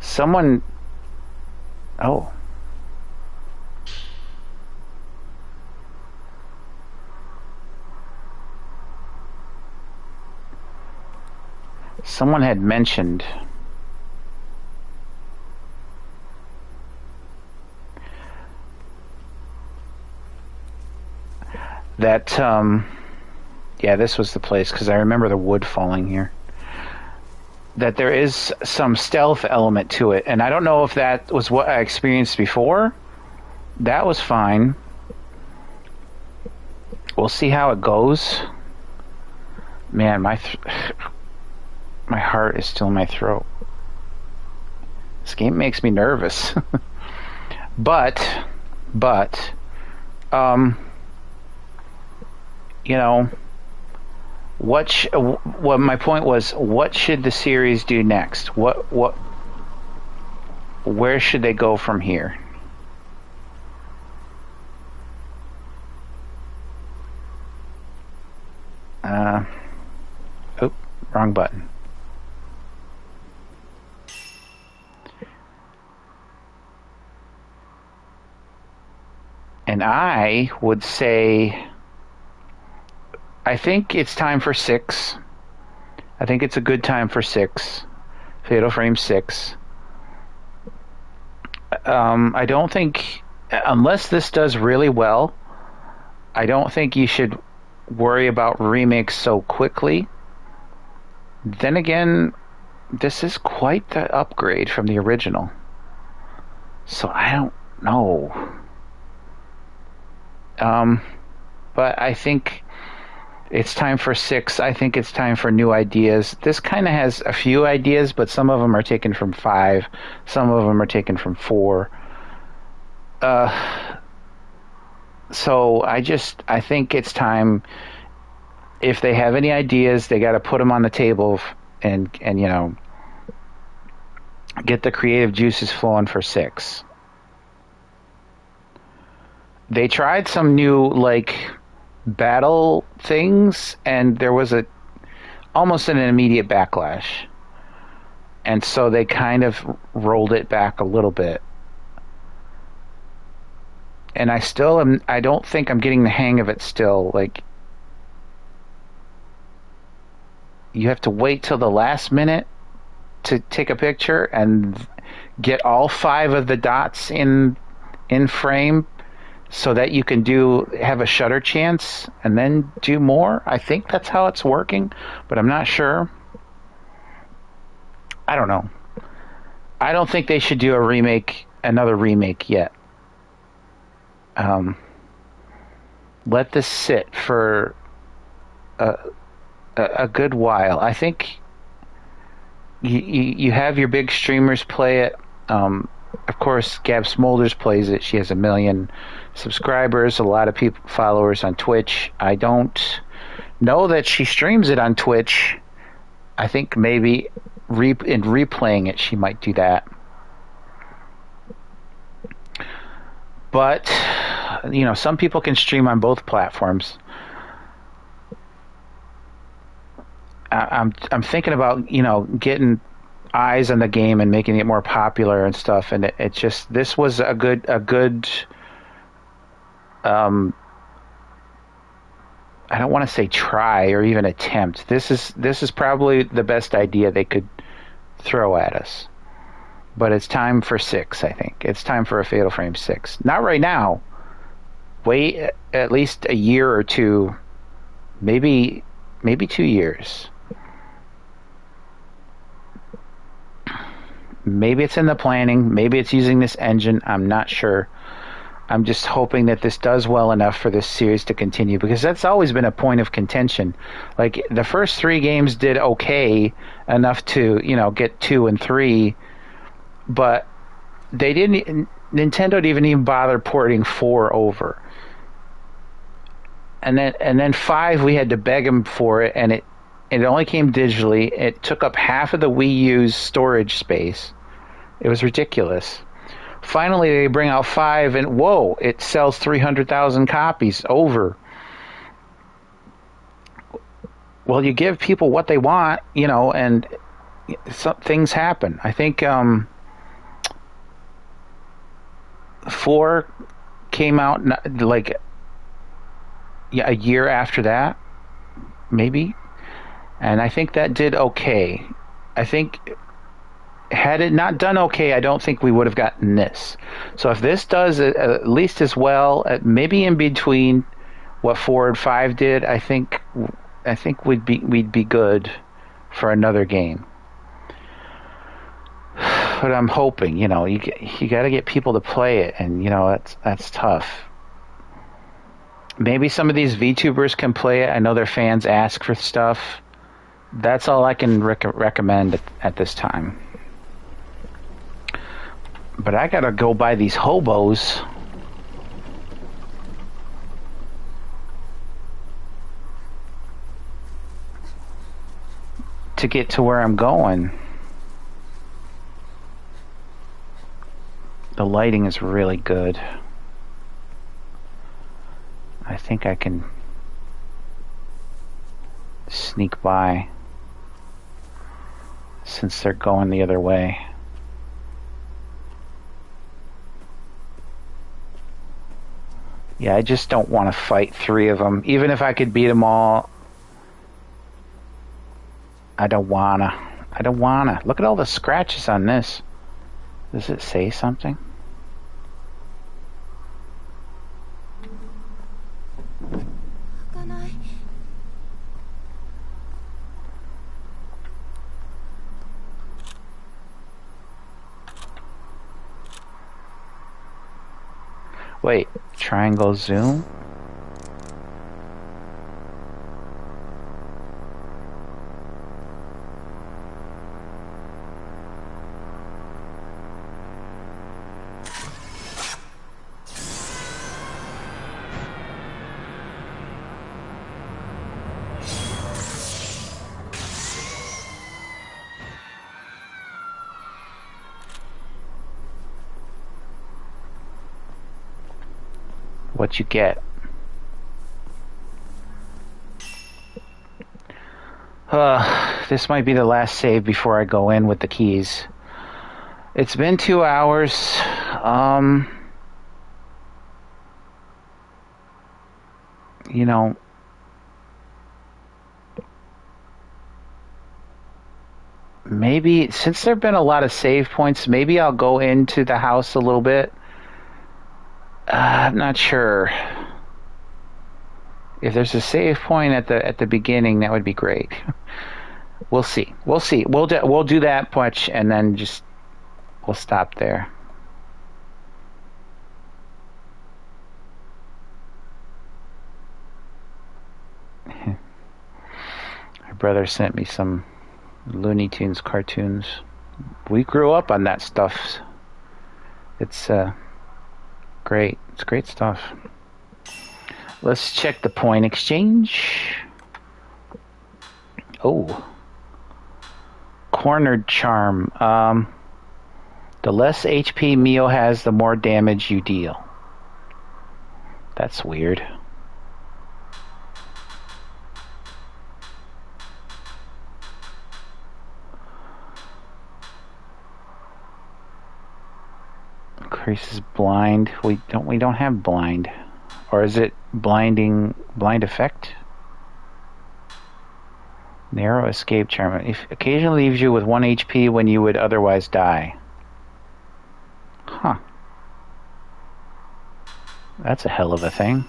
Someone... Oh. Someone had mentioned that, yeah, this was the place, because I remember the wood falling here. That there is some stealth element to it, and I don't know if that was what I experienced before. That was fine. We'll see how it goes. Man, my heart is still in my throat. This game makes me nervous. but what my point was, what should the series do next? Where should they go from here? Wrong button. And I would say, I think it's time for 6. I think it's a good time for 6. Fatal Frame 6. I don't think, unless this does really well, I don't think you should worry about remakes so quickly. Then again, this is quite the upgrade from the original. So I don't know. But I think it's time for 6. I think it's time for new ideas. This kind of has a few ideas, but some of them are taken from 5. Some of them are taken from 4. So I think it's time. If they have any ideas, they got to put them on the table and you know, get the creative juices flowing for 6. They tried some new like battle things, and there was almost an immediate backlash, and so they kind of rolled it back a little bit. And I don't think I'm getting the hang of it still. Like, you have to wait till the last minute to take a picture and get all 5 of the dots in frame so that you can have a shutter chance and then do more. I think that's how it's working, but I'm not sure. I don't know. I don't think they should do another remake yet. Let this sit for a good while. I think you have your big streamers play it. Of course, Gab Smolders plays it. She has 1 million subscribers, a lot of followers on Twitch. I don't know that she streams it on Twitch. I think maybe in replaying it, she might do that. But, you know, some people can stream on both platforms. I'm thinking about, you know, getting eyes on the game and making it more popular and stuff. And it just, this was a good I don't want to say try or even attempt. This is probably the best idea they could throw at us. But it's time for 6, I think. It's time for a Fatal Frame 6. Not right now. Wait at least a year or 2, maybe 2 years. Maybe it's in the planning. Maybe it's using this engine. I'm not sure. I'm just hoping that this does well enough for this series to continue, because that's always been a point of contention. Like, the first 3 games did okay enough to, you know, get 2 and 3, but Nintendo didn't even bother porting 4 over. And then 5, we had to beg them for it, and it only came digitally. It took up half of the Wii U's storage space. It was ridiculous. Finally, they bring out 5, and whoa, it sells 300,000 copies over. Well, you give people what they want, you know, and some things happen. I think 4 came out like a year after that, maybe, and I think that did okay. I think had it not done okay, I don't think we would have gotten this. So if this does at least as well, maybe in between what 4 and 5 did, I think we'd be good for another game. But I'm hoping, you know, you got to get people to play it, and you know that's tough. Maybe some of these VTubers can play it. I know their fans ask for stuff. That's all I can recommend at this time. But I gotta go buy these hobos. To get to where I'm going. The lighting is really good. I think I can sneak by since they're going the other way. Yeah, I just don't want to fight 3 of them. Even if I could beat them all, I don't wanna. Look at all the scratches on this. Does it say something? Wait, triangle zoom? What you get? This might be the last save before I go in with the keys. It's been 2 hours. You know, maybe since there have been a lot of save points, maybe I'll go into the house a little bit. I'm not sure. If there's a save point at the beginning, that would be great. We'll see. We'll see. We'll do that much, and then we'll stop there. My brother sent me some Looney Tunes cartoons. We grew up on that stuff. It's great. It's great stuff. Let's check the point exchange. Oh. Cornered charm. The less HP Mio has, the more damage you deal. That's weird. Increases blind. We don't have blind. Or is it blind effect? Narrow escape charm. If occasionally leaves you with 1 HP when you would otherwise die. Huh. That's a hell of a thing.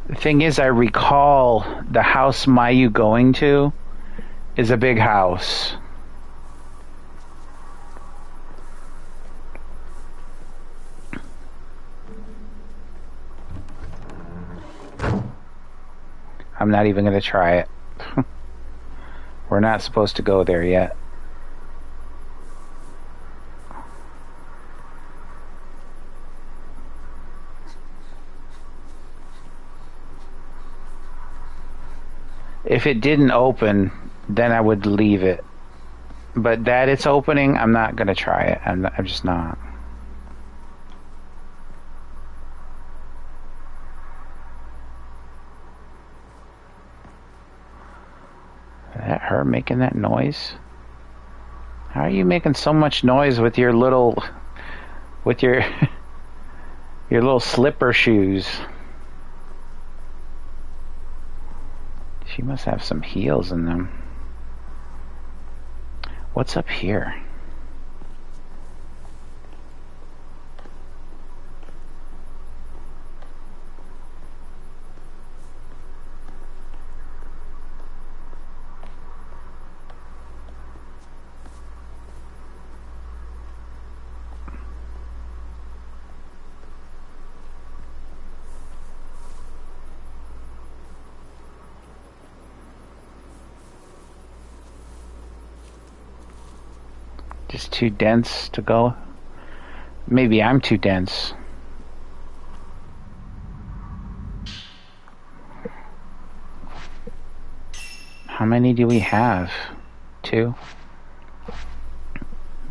The thing is, I recall the house Mayu going to is a big house. I'm not even going to try it. We're not supposed to go there yet. If it didn't open, then I would leave it. But that it's opening, I'm not going to try it. I'm just not. Is that her making that noise? How are you making so much noise with your little your little slipper shoes? She must have some heels in them. What's up here? Just too dense to go? Maybe I'm too dense. How many do we have? 2?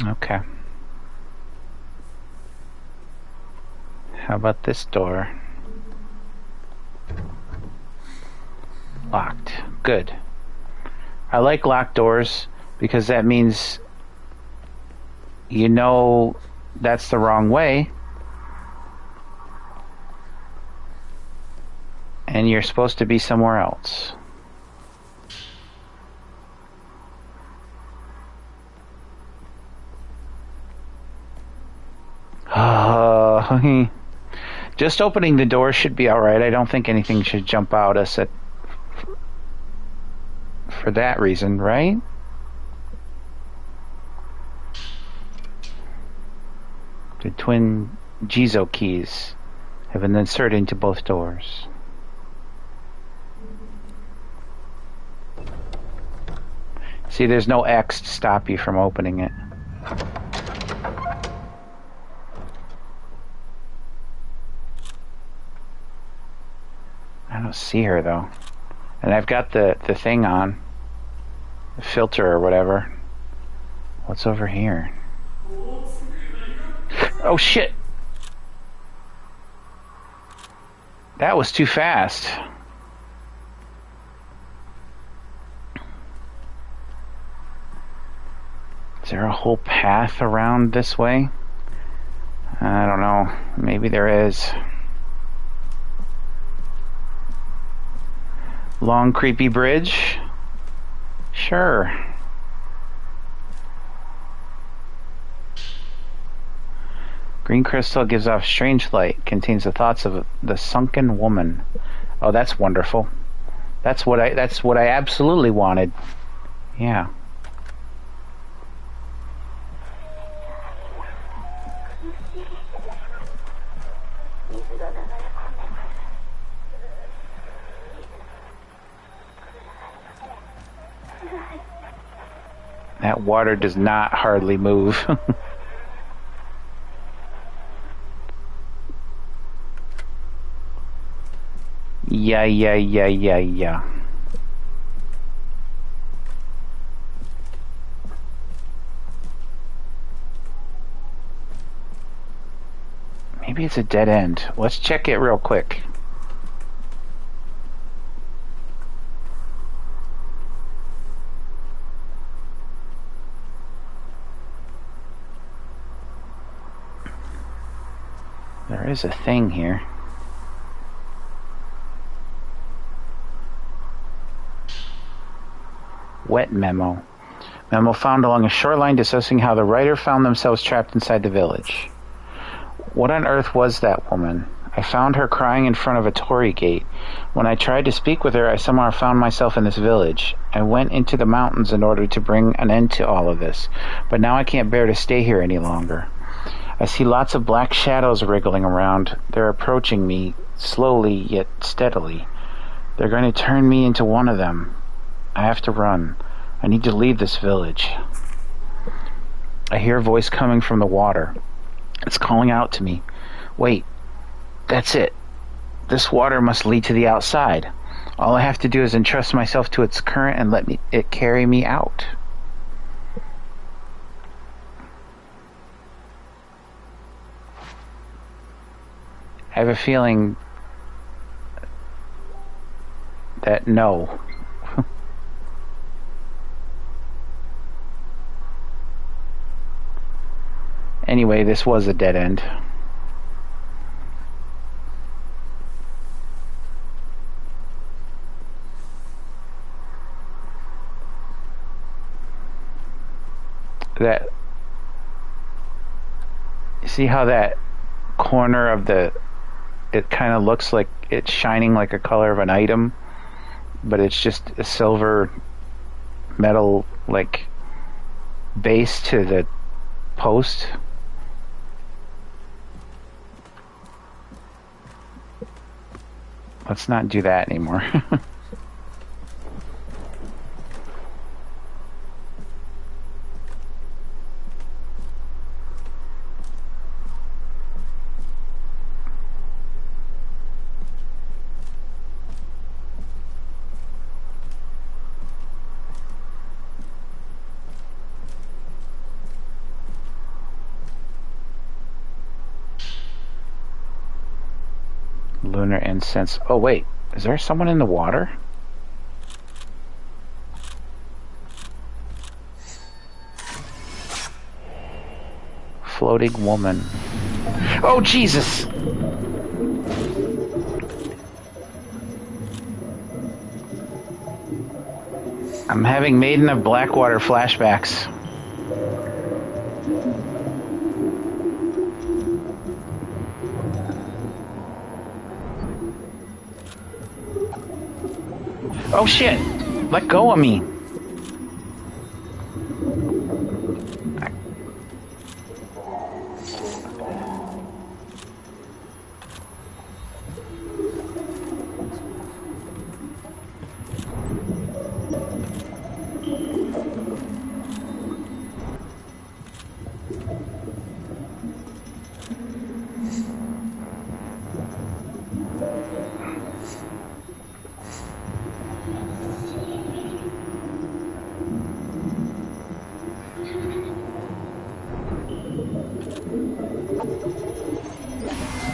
Okay. How about this door? Locked. Good. I like locked doors because that means you know that's the wrong way and you're supposed to be somewhere else. Just opening the door should be alright. I don't think anything should jump out us for that reason, right? The twin Jizo keys have been inserted into both doors. See, there's no X to stop you from opening it. I don't see her though. And I've got the thing on. The filter or whatever. What's over here? Oh shit! That was too fast. Is there a whole path around this way? I don't know. Maybe there is. Long creepy bridge? Sure. Green crystal gives off strange light, contains the thoughts of the sunken woman. Oh, that's wonderful. That's what I absolutely wanted. Yeah. That water does not hardly move. Yeah. Maybe it's a dead end. Let's check it real quick. There is a thing here. Wet memo. Memo found along a shoreline discussing how the writer found themselves trapped inside the village. What on earth was that woman? I found her crying in front of a torii gate. When I tried to speak with her, I somehow found myself in this village. I went into the mountains in order to bring an end to all of this, but now I can't bear to stay here any longer. I see lots of black shadows wriggling around. They're approaching me, slowly yet steadily. They're going to turn me into one of them. I have to run. I need to leave this village. I hear a voice coming from the water. It's calling out to me. Wait, that's it. This water must lead to the outside. All I have to do is entrust myself to its current and let it carry me out. I have a feeling that no. Anyway, this was a dead end. That, see how that corner of it kind of looks like it's shining like a color of an item, but it's just a silver metal like base to the post. Let's not do that anymore. Lunar incense. Oh wait, is there someone in the water? Floating woman. Oh Jesus! I'm having Maiden of Blackwater flashbacks. Oh shit! Let go of me!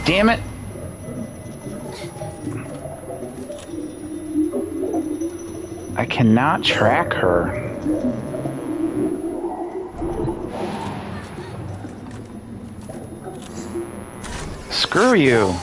Damn it! I cannot track her. Screw you!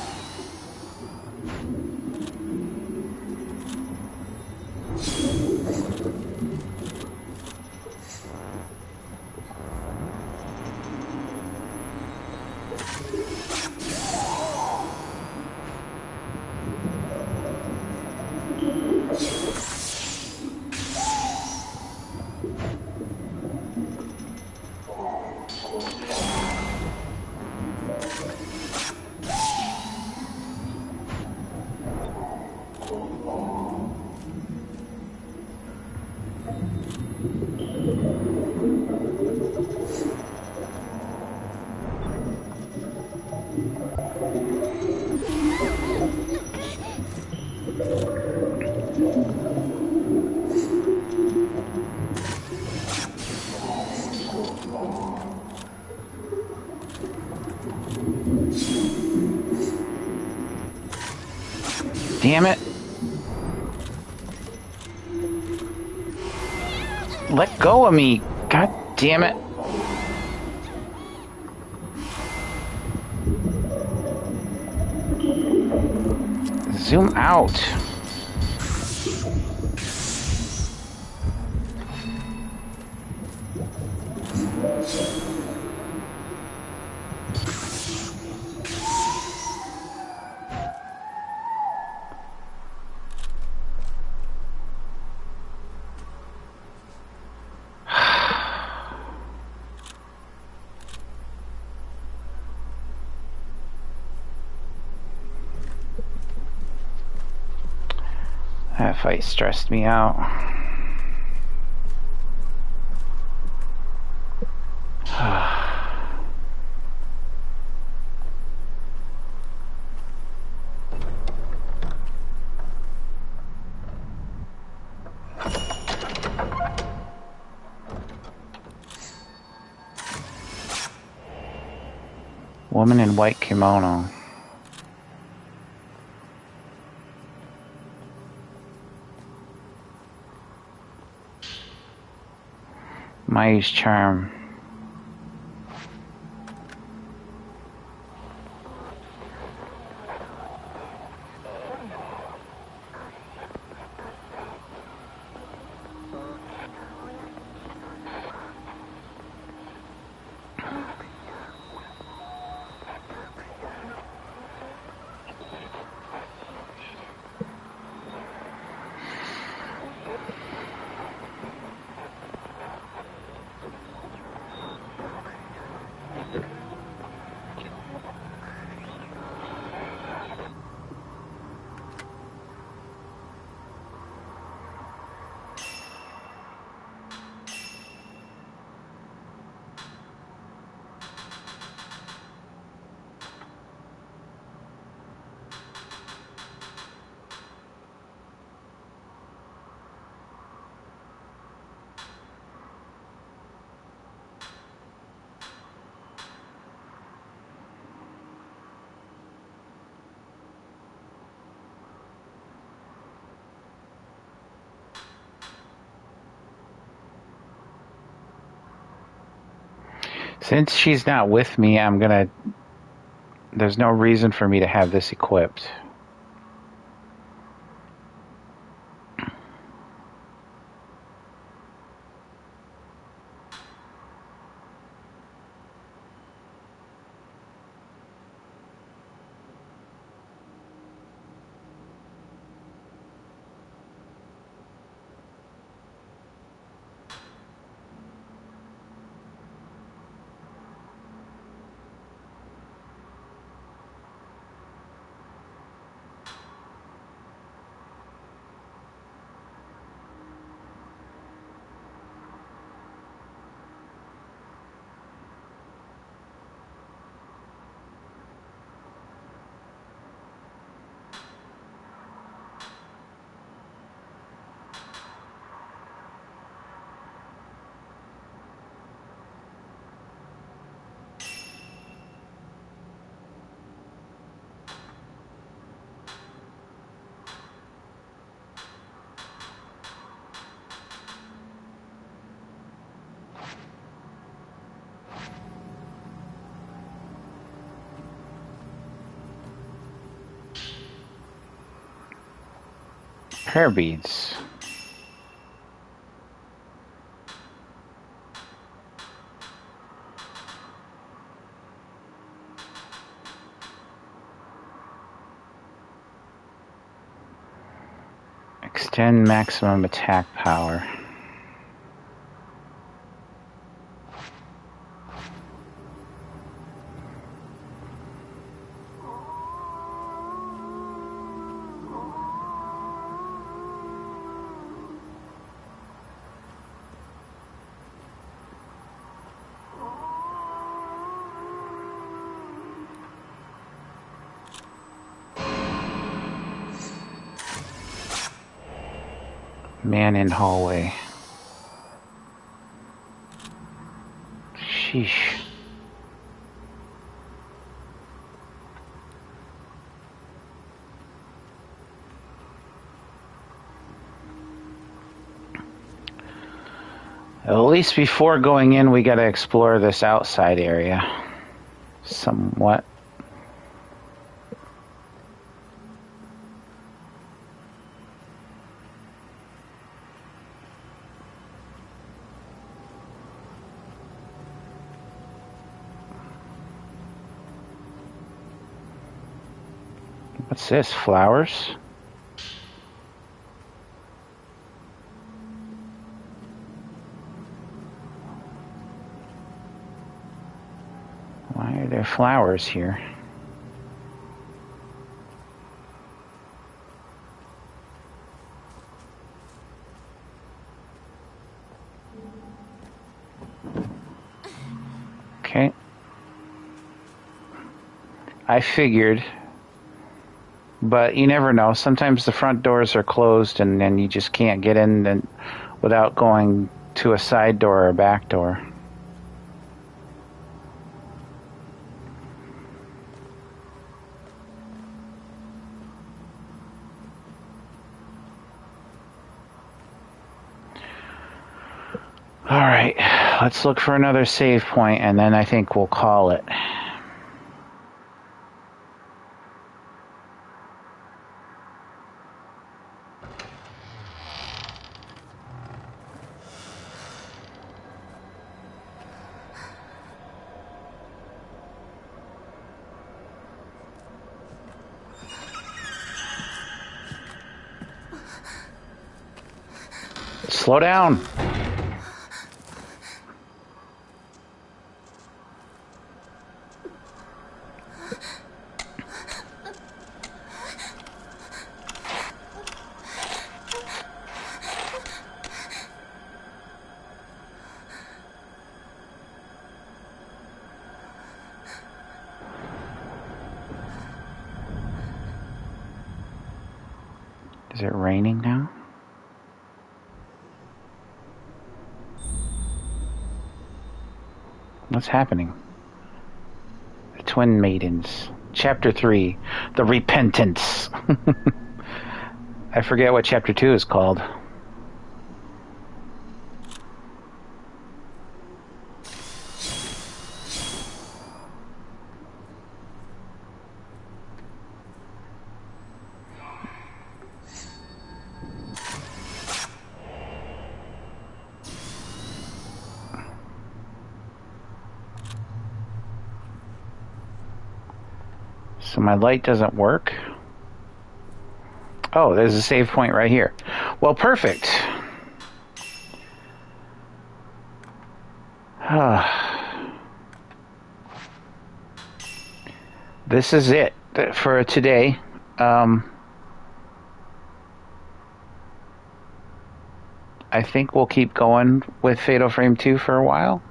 Damn it! Let go of me! God damn it! Zoom out! That fight stressed me out. Woman in white kimono. Mayu's charm. Since she's not with me, there's no reason for me to have this equipped. Prayer beads. Extend maximum attack power. Man in hallway. Sheesh. At least before going in, we gotta explore this outside area. Somewhat. What's this? Flowers? Why are there flowers here? Okay. I figured. But you never know. Sometimes the front doors are closed and then you just can't get in without going to a side door or a back door. Alright, let's look for another save point and then I think we'll call it. Slow down. Is it raining now? What's happening? The Twin Maidens. Chapter 3. The Repentance. I forget what Chapter 2 is called. So my light doesn't work. Oh, there's a save point right here. Well, perfect. This is it for today. I think we'll keep going with Fatal Frame 2 for a while.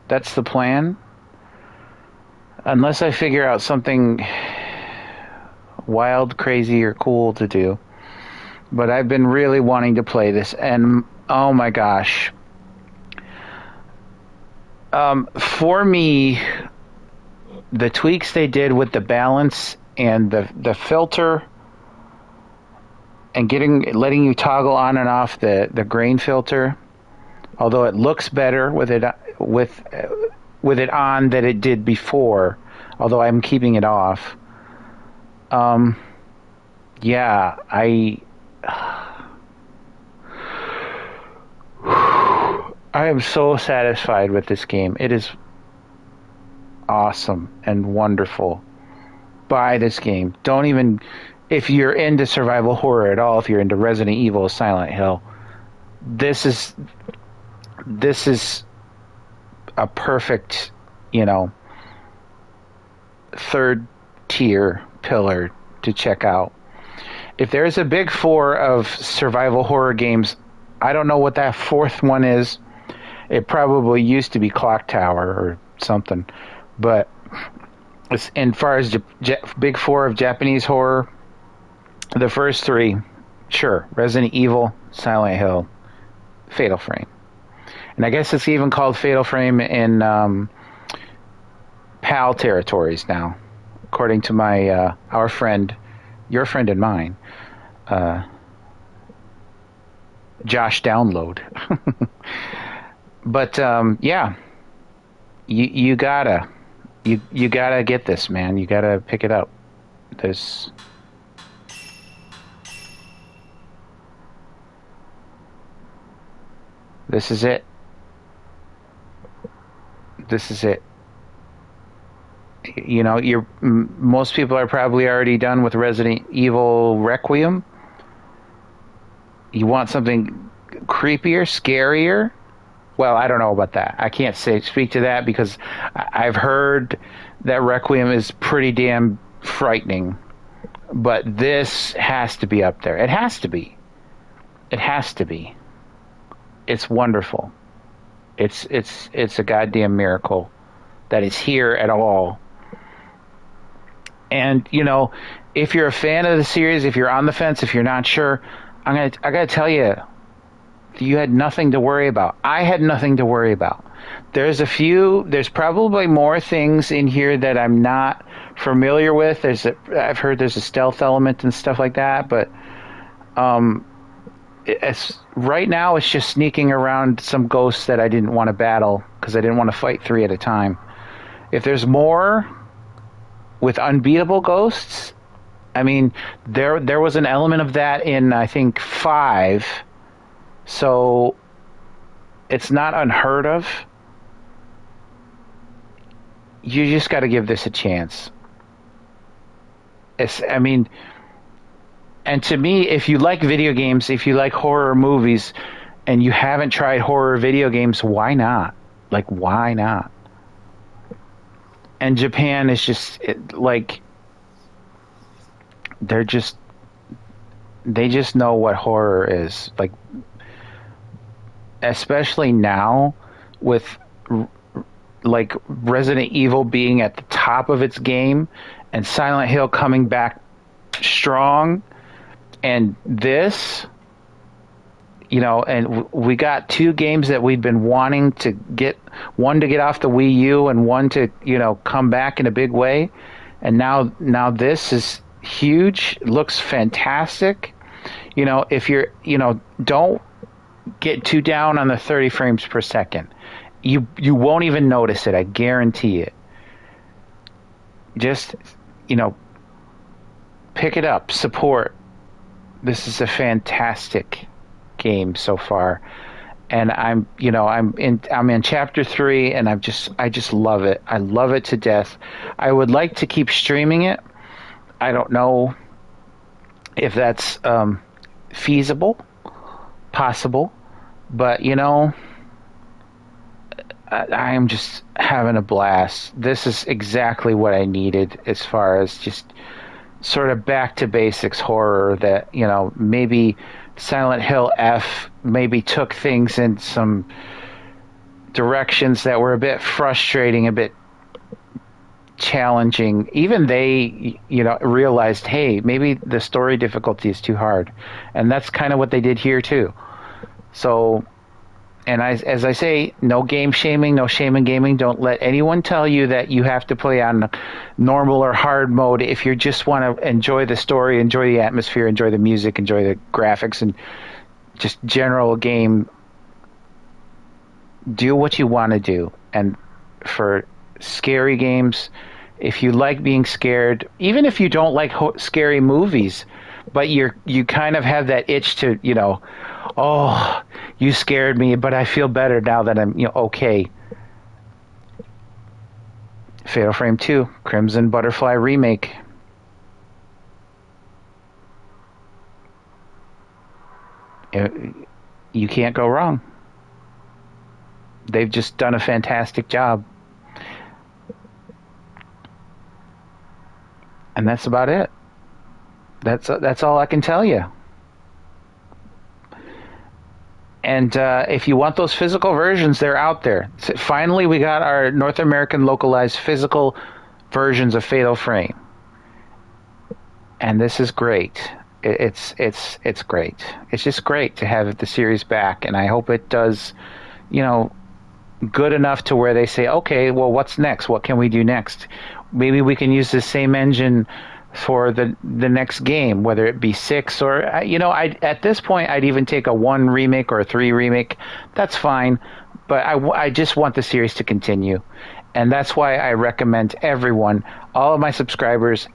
That's the plan. Unless I figure out something wild, crazy, or cool to do. But I've been really wanting to play this, and oh my gosh. For me, the tweaks they did with the balance and the filter and letting you toggle on and off the grain filter, although it looks better with it on than it did before, although I'm keeping it off. Yeah, I am so satisfied with this game. It is awesome and wonderful. Buy this game. Don't even, if you're into survival horror at all, if you're into Resident Evil, Silent Hill, this is a perfect, you know, third tier pillar to check out. If there's a big four of survival horror games, I don't know what that fourth one is. It probably used to be Clock Tower or something, but as far as big four of Japanese horror, the first three, sure, Resident Evil, Silent Hill, Fatal Frame. And I guess it's even called Fatal Frame in PAL territories now, according to my our friend, your friend and mine, Josh Download. But yeah, you gotta get this, man. You gotta pick it up. This is it. This is it. You know, most people are probably already done with Resident Evil Requiem. You want something creepier, scarier? Well, I don't know about that. I can't speak to that because I've heard that Requiem is pretty damn frightening. But this has to be up there. It has to be. It has to be. It's wonderful. It's a goddamn miracle that it's here at all. And you know, if you're a fan of the series, if you're on the fence, if you're not sure, I gotta tell you, you had nothing to worry about. I had nothing to worry about. There's probably more things in here that I'm not familiar with. I've heard there's a stealth element and stuff like that, but right now it's just sneaking around some ghosts that I didn't want to battle because I didn't want to fight 3 at a time. If there's more with unbeatable ghosts, I mean, there was an element of that in, I think, 5, so it's not unheard of. You just got to give this a chance. I mean, and to me, if you like video games, if you like horror movies, and you haven't tried horror video games, why not? Like, why not? And Japan is just like, they just know what horror is. Like, especially now with like Resident Evil being at the top of its game and Silent Hill coming back strong, and this, you know, and we got 2 games that we'd been wanting to get, one to get off the Wii U and one to, you know, come back in a big way. And now this is huge. It looks fantastic. You know, if you're, you know, don't get too down on the 30 frames per second. You won't even notice it. I guarantee it. Just, you know, pick it up, support. This is a fantastic game so far, and I'm in chapter 3, and I just love it. I love it to death. I would like to keep streaming it. I don't know if that's feasible, possible, but you know, I am just having a blast. This is exactly what I needed as far as just sort of back to basics horror that, you know, maybe Silent Hill F maybe took things in some directions that were a bit frustrating, a bit challenging. Even they, you know, realized, hey, maybe the story difficulty is too hard. And that's kind of what they did here too. So, and as I say, no game shaming, no shame in gaming. Don't let anyone tell you that you have to play on normal or hard mode if you just want to enjoy the story, enjoy the atmosphere, enjoy the music, enjoy the graphics, and just general game. Do what you want to do. And for scary games, if you like being scared, even if you don't like scary movies, but you kind of have that itch to, you know, Oh, you scared me, but I feel better now that I'm, okay. Fatal Frame 2, Crimson Butterfly Remake. You can't go wrong. They've just done a fantastic job. And that's about it. That's all I can tell you. And if you want those physical versions, they're out there. So finally, we got our North American localized physical versions of Fatal Frame, and this is great. It's great. It's just great to have the series back, and I hope it does, good enough to where they say, okay, well, what's next? What can we do next? Maybe we can use the same engine for the next game, whether it be 6 or, at this point, I'd even take a 1 remake or a 3 remake. That's fine, but I just want the series to continue. And that's why I recommend everyone, all of my subscribers,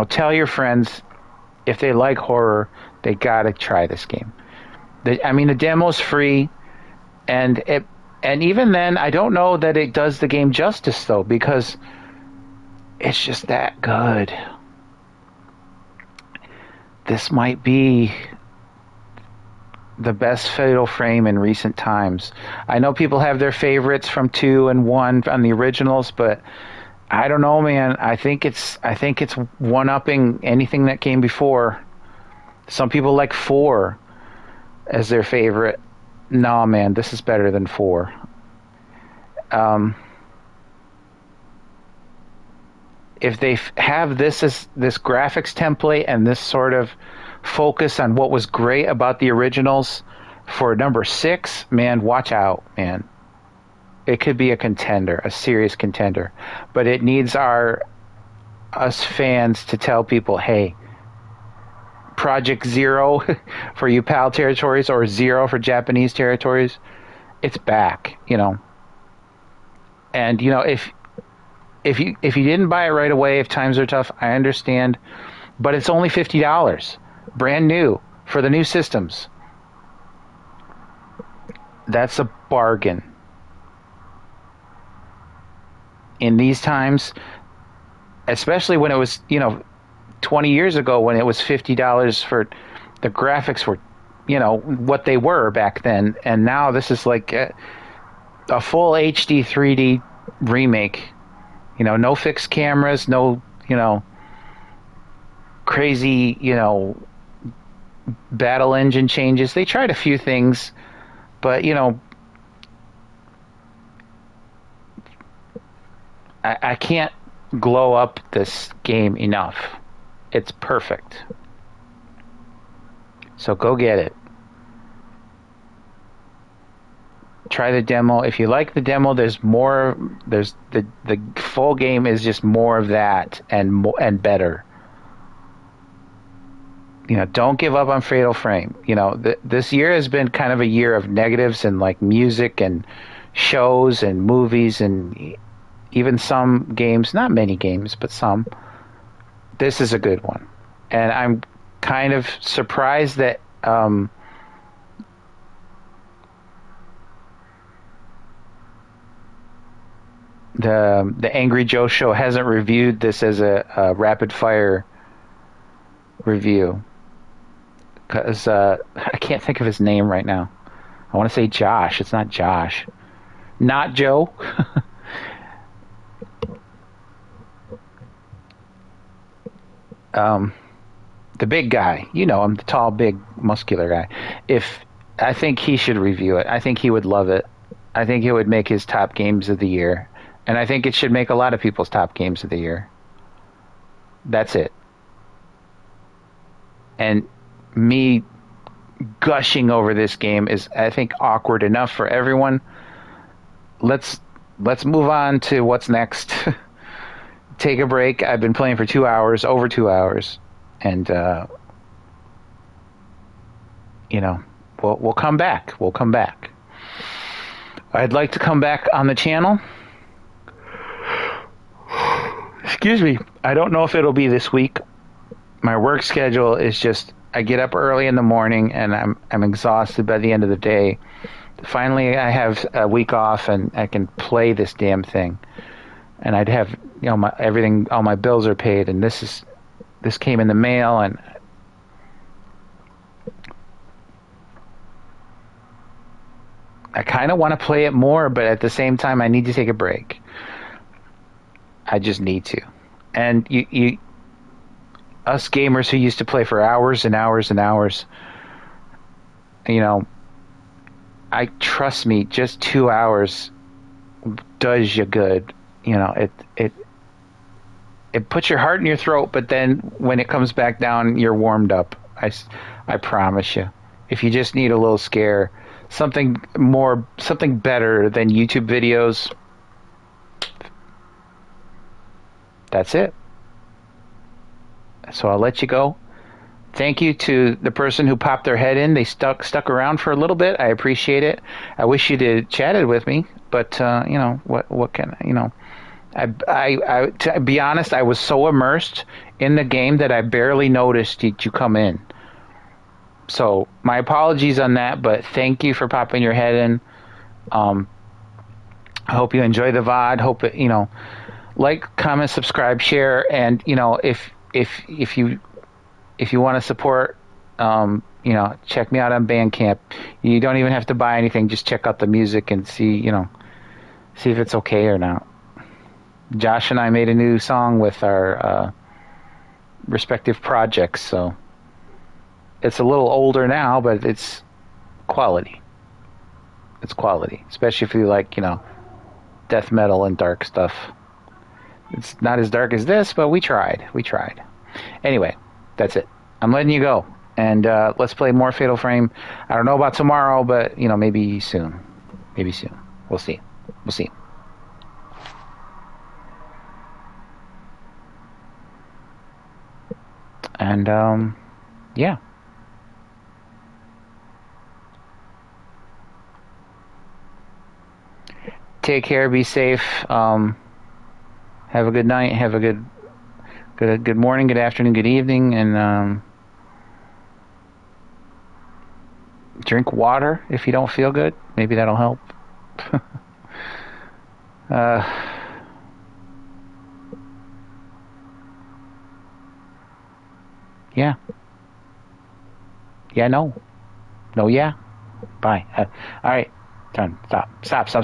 tell your friends, if they like horror, they gotta try this game. The demo's free, and even then, I don't know that it does the game justice, though, because it's just that good. This might be the best Fatal Frame in recent times. I know people have their favorites from 2 and 1 on the originals, but I don't know, man. I think it's one-upping anything that came before. Some people like 4 as their favorite. No, man, this is better than 4. If they have this graphics template and this sort of focus on what was great about the originals for number 6, man, watch out, man. It could be a contender, a serious contender. But it needs us fans to tell people, hey, Project Zero for you PAL territories, or Zero for Japanese territories, it's back, And, if you didn't buy it right away, if times are tough, I understand. But it's only $50, brand new, for the new systems. That's a bargain. In these times, especially when it was, 20 years ago when it was $50 for the graphics were, what they were back then. And now this is like a full HD 3D remake. No fixed cameras, no, crazy, battle engine changes. They tried a few things, but, I can't glow up this game enough. It's perfect. So go get it. Try the demo. If you like the demo, there's more. There's the full game is just more of that and better. Don't give up on Fatal Frame. This year has been kind of a year of negatives in like music and shows and movies and even some games, not many games, but some. This is a good one. And I'm kind of surprised that the Angry Joe Show hasn't reviewed this as a rapid fire review, because I can't think of his name right now. I want to say Josh. It's not Josh. Not Joe. The big guy. I'm the tall, big, muscular guy. I think he should review it. I think he would love it. I think it would make his top games of the year. And I think it should make a lot of people's top games of the year. That's it. And me gushing over this game is, I think, awkward enough for everyone. Let's move on to what's next. Take a break. I've been playing for over 2 hours. And, we'll come back. We'll come back. I'd like to come back on the channel. Excuse me. I don't know if it'll be this week. My work schedule is just I get up early in the morning, and I'm exhausted by the end of the day. Finally, I have a week off, and I can play this damn thing. And I'd have, my everything, all my bills are paid, and this came in the mail, and I kind of want to play it more, but at the same time, I need to take a break. I just need to. And us gamers who used to play for hours and hours and hours, trust me, just 2 hours does you good. It puts your heart in your throat, but then when it comes back down, you're warmed up. I promise you. If you just need a little scare, something better than YouTube videos, that's it. So I'll let you go. Thank you to the person who popped their head in. They stuck around for a little bit. I appreciate it. I wish you'd have chatted with me, but what can I to be honest, I was so immersed in the game that I barely noticed you come in. So my apologies on that, but thank you for popping your head in. I hope you enjoy the VOD. Hope it, like, comment, subscribe, share, and if you want to support, check me out on Bandcamp. You don't even have to buy anything. Just check out the music and see if it's okay or not. Josh and I made a new song with our respective projects, so it's a little older now, but it's quality. It's quality, especially if you like, death metal and dark stuff. It's not as dark as this, but we tried. Anyway, that's it. I'm letting you go. And let's play more Fatal Frame. I don't know about tomorrow, but, maybe soon. We'll see. And, yeah. Take care. Be safe. Have a good night. Have a good morning, good afternoon, good evening, and drink water if you don't feel good. Maybe that'll help. Yeah. Yeah, no. No, yeah. Bye. All right. Done. Stop. Stop.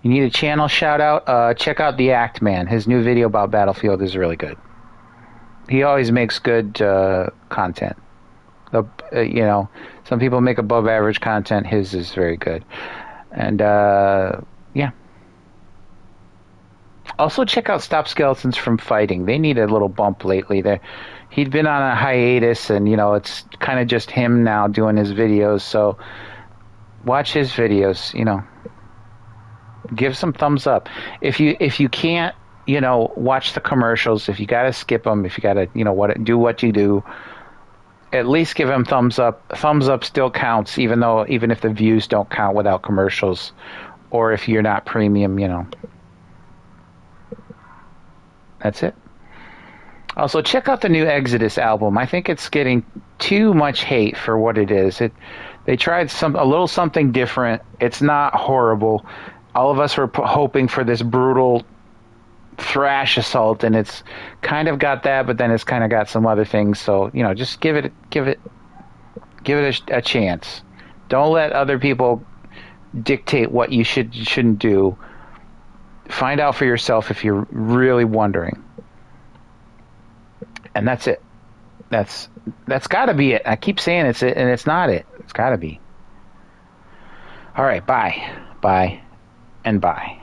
You need a channel shout out? Check out The Act Man. His new video about Battlefield is really good. He always makes good content. Some people make above average content. His is very good. And yeah. Also check out Stop Skeletons from Fighting. They need a little bump lately. He'd been on a hiatus, and it's kind of just him now doing his videos. So watch his videos. Give some thumbs up. If you can't, watch the commercials. If you gotta skip them, if you gotta, do what you do, at least give him thumbs up. Thumbs up still counts, even if the views don't count without commercials, or if you're not premium, That's it. Also, check out the new Exodus album. I think it's getting too much hate for what it is. They tried a little something different. It's not horrible. All of us were hoping for this brutal thrash assault, and it's kind of got that, but then it's kind of got some other things. So just give it a chance. Don't let other people dictate what you shouldn't do. Find out for yourself if you're really wondering. And that's it. That's got to be it. I keep saying it's it, and it's not it. It's got to be. All right, bye, and bye.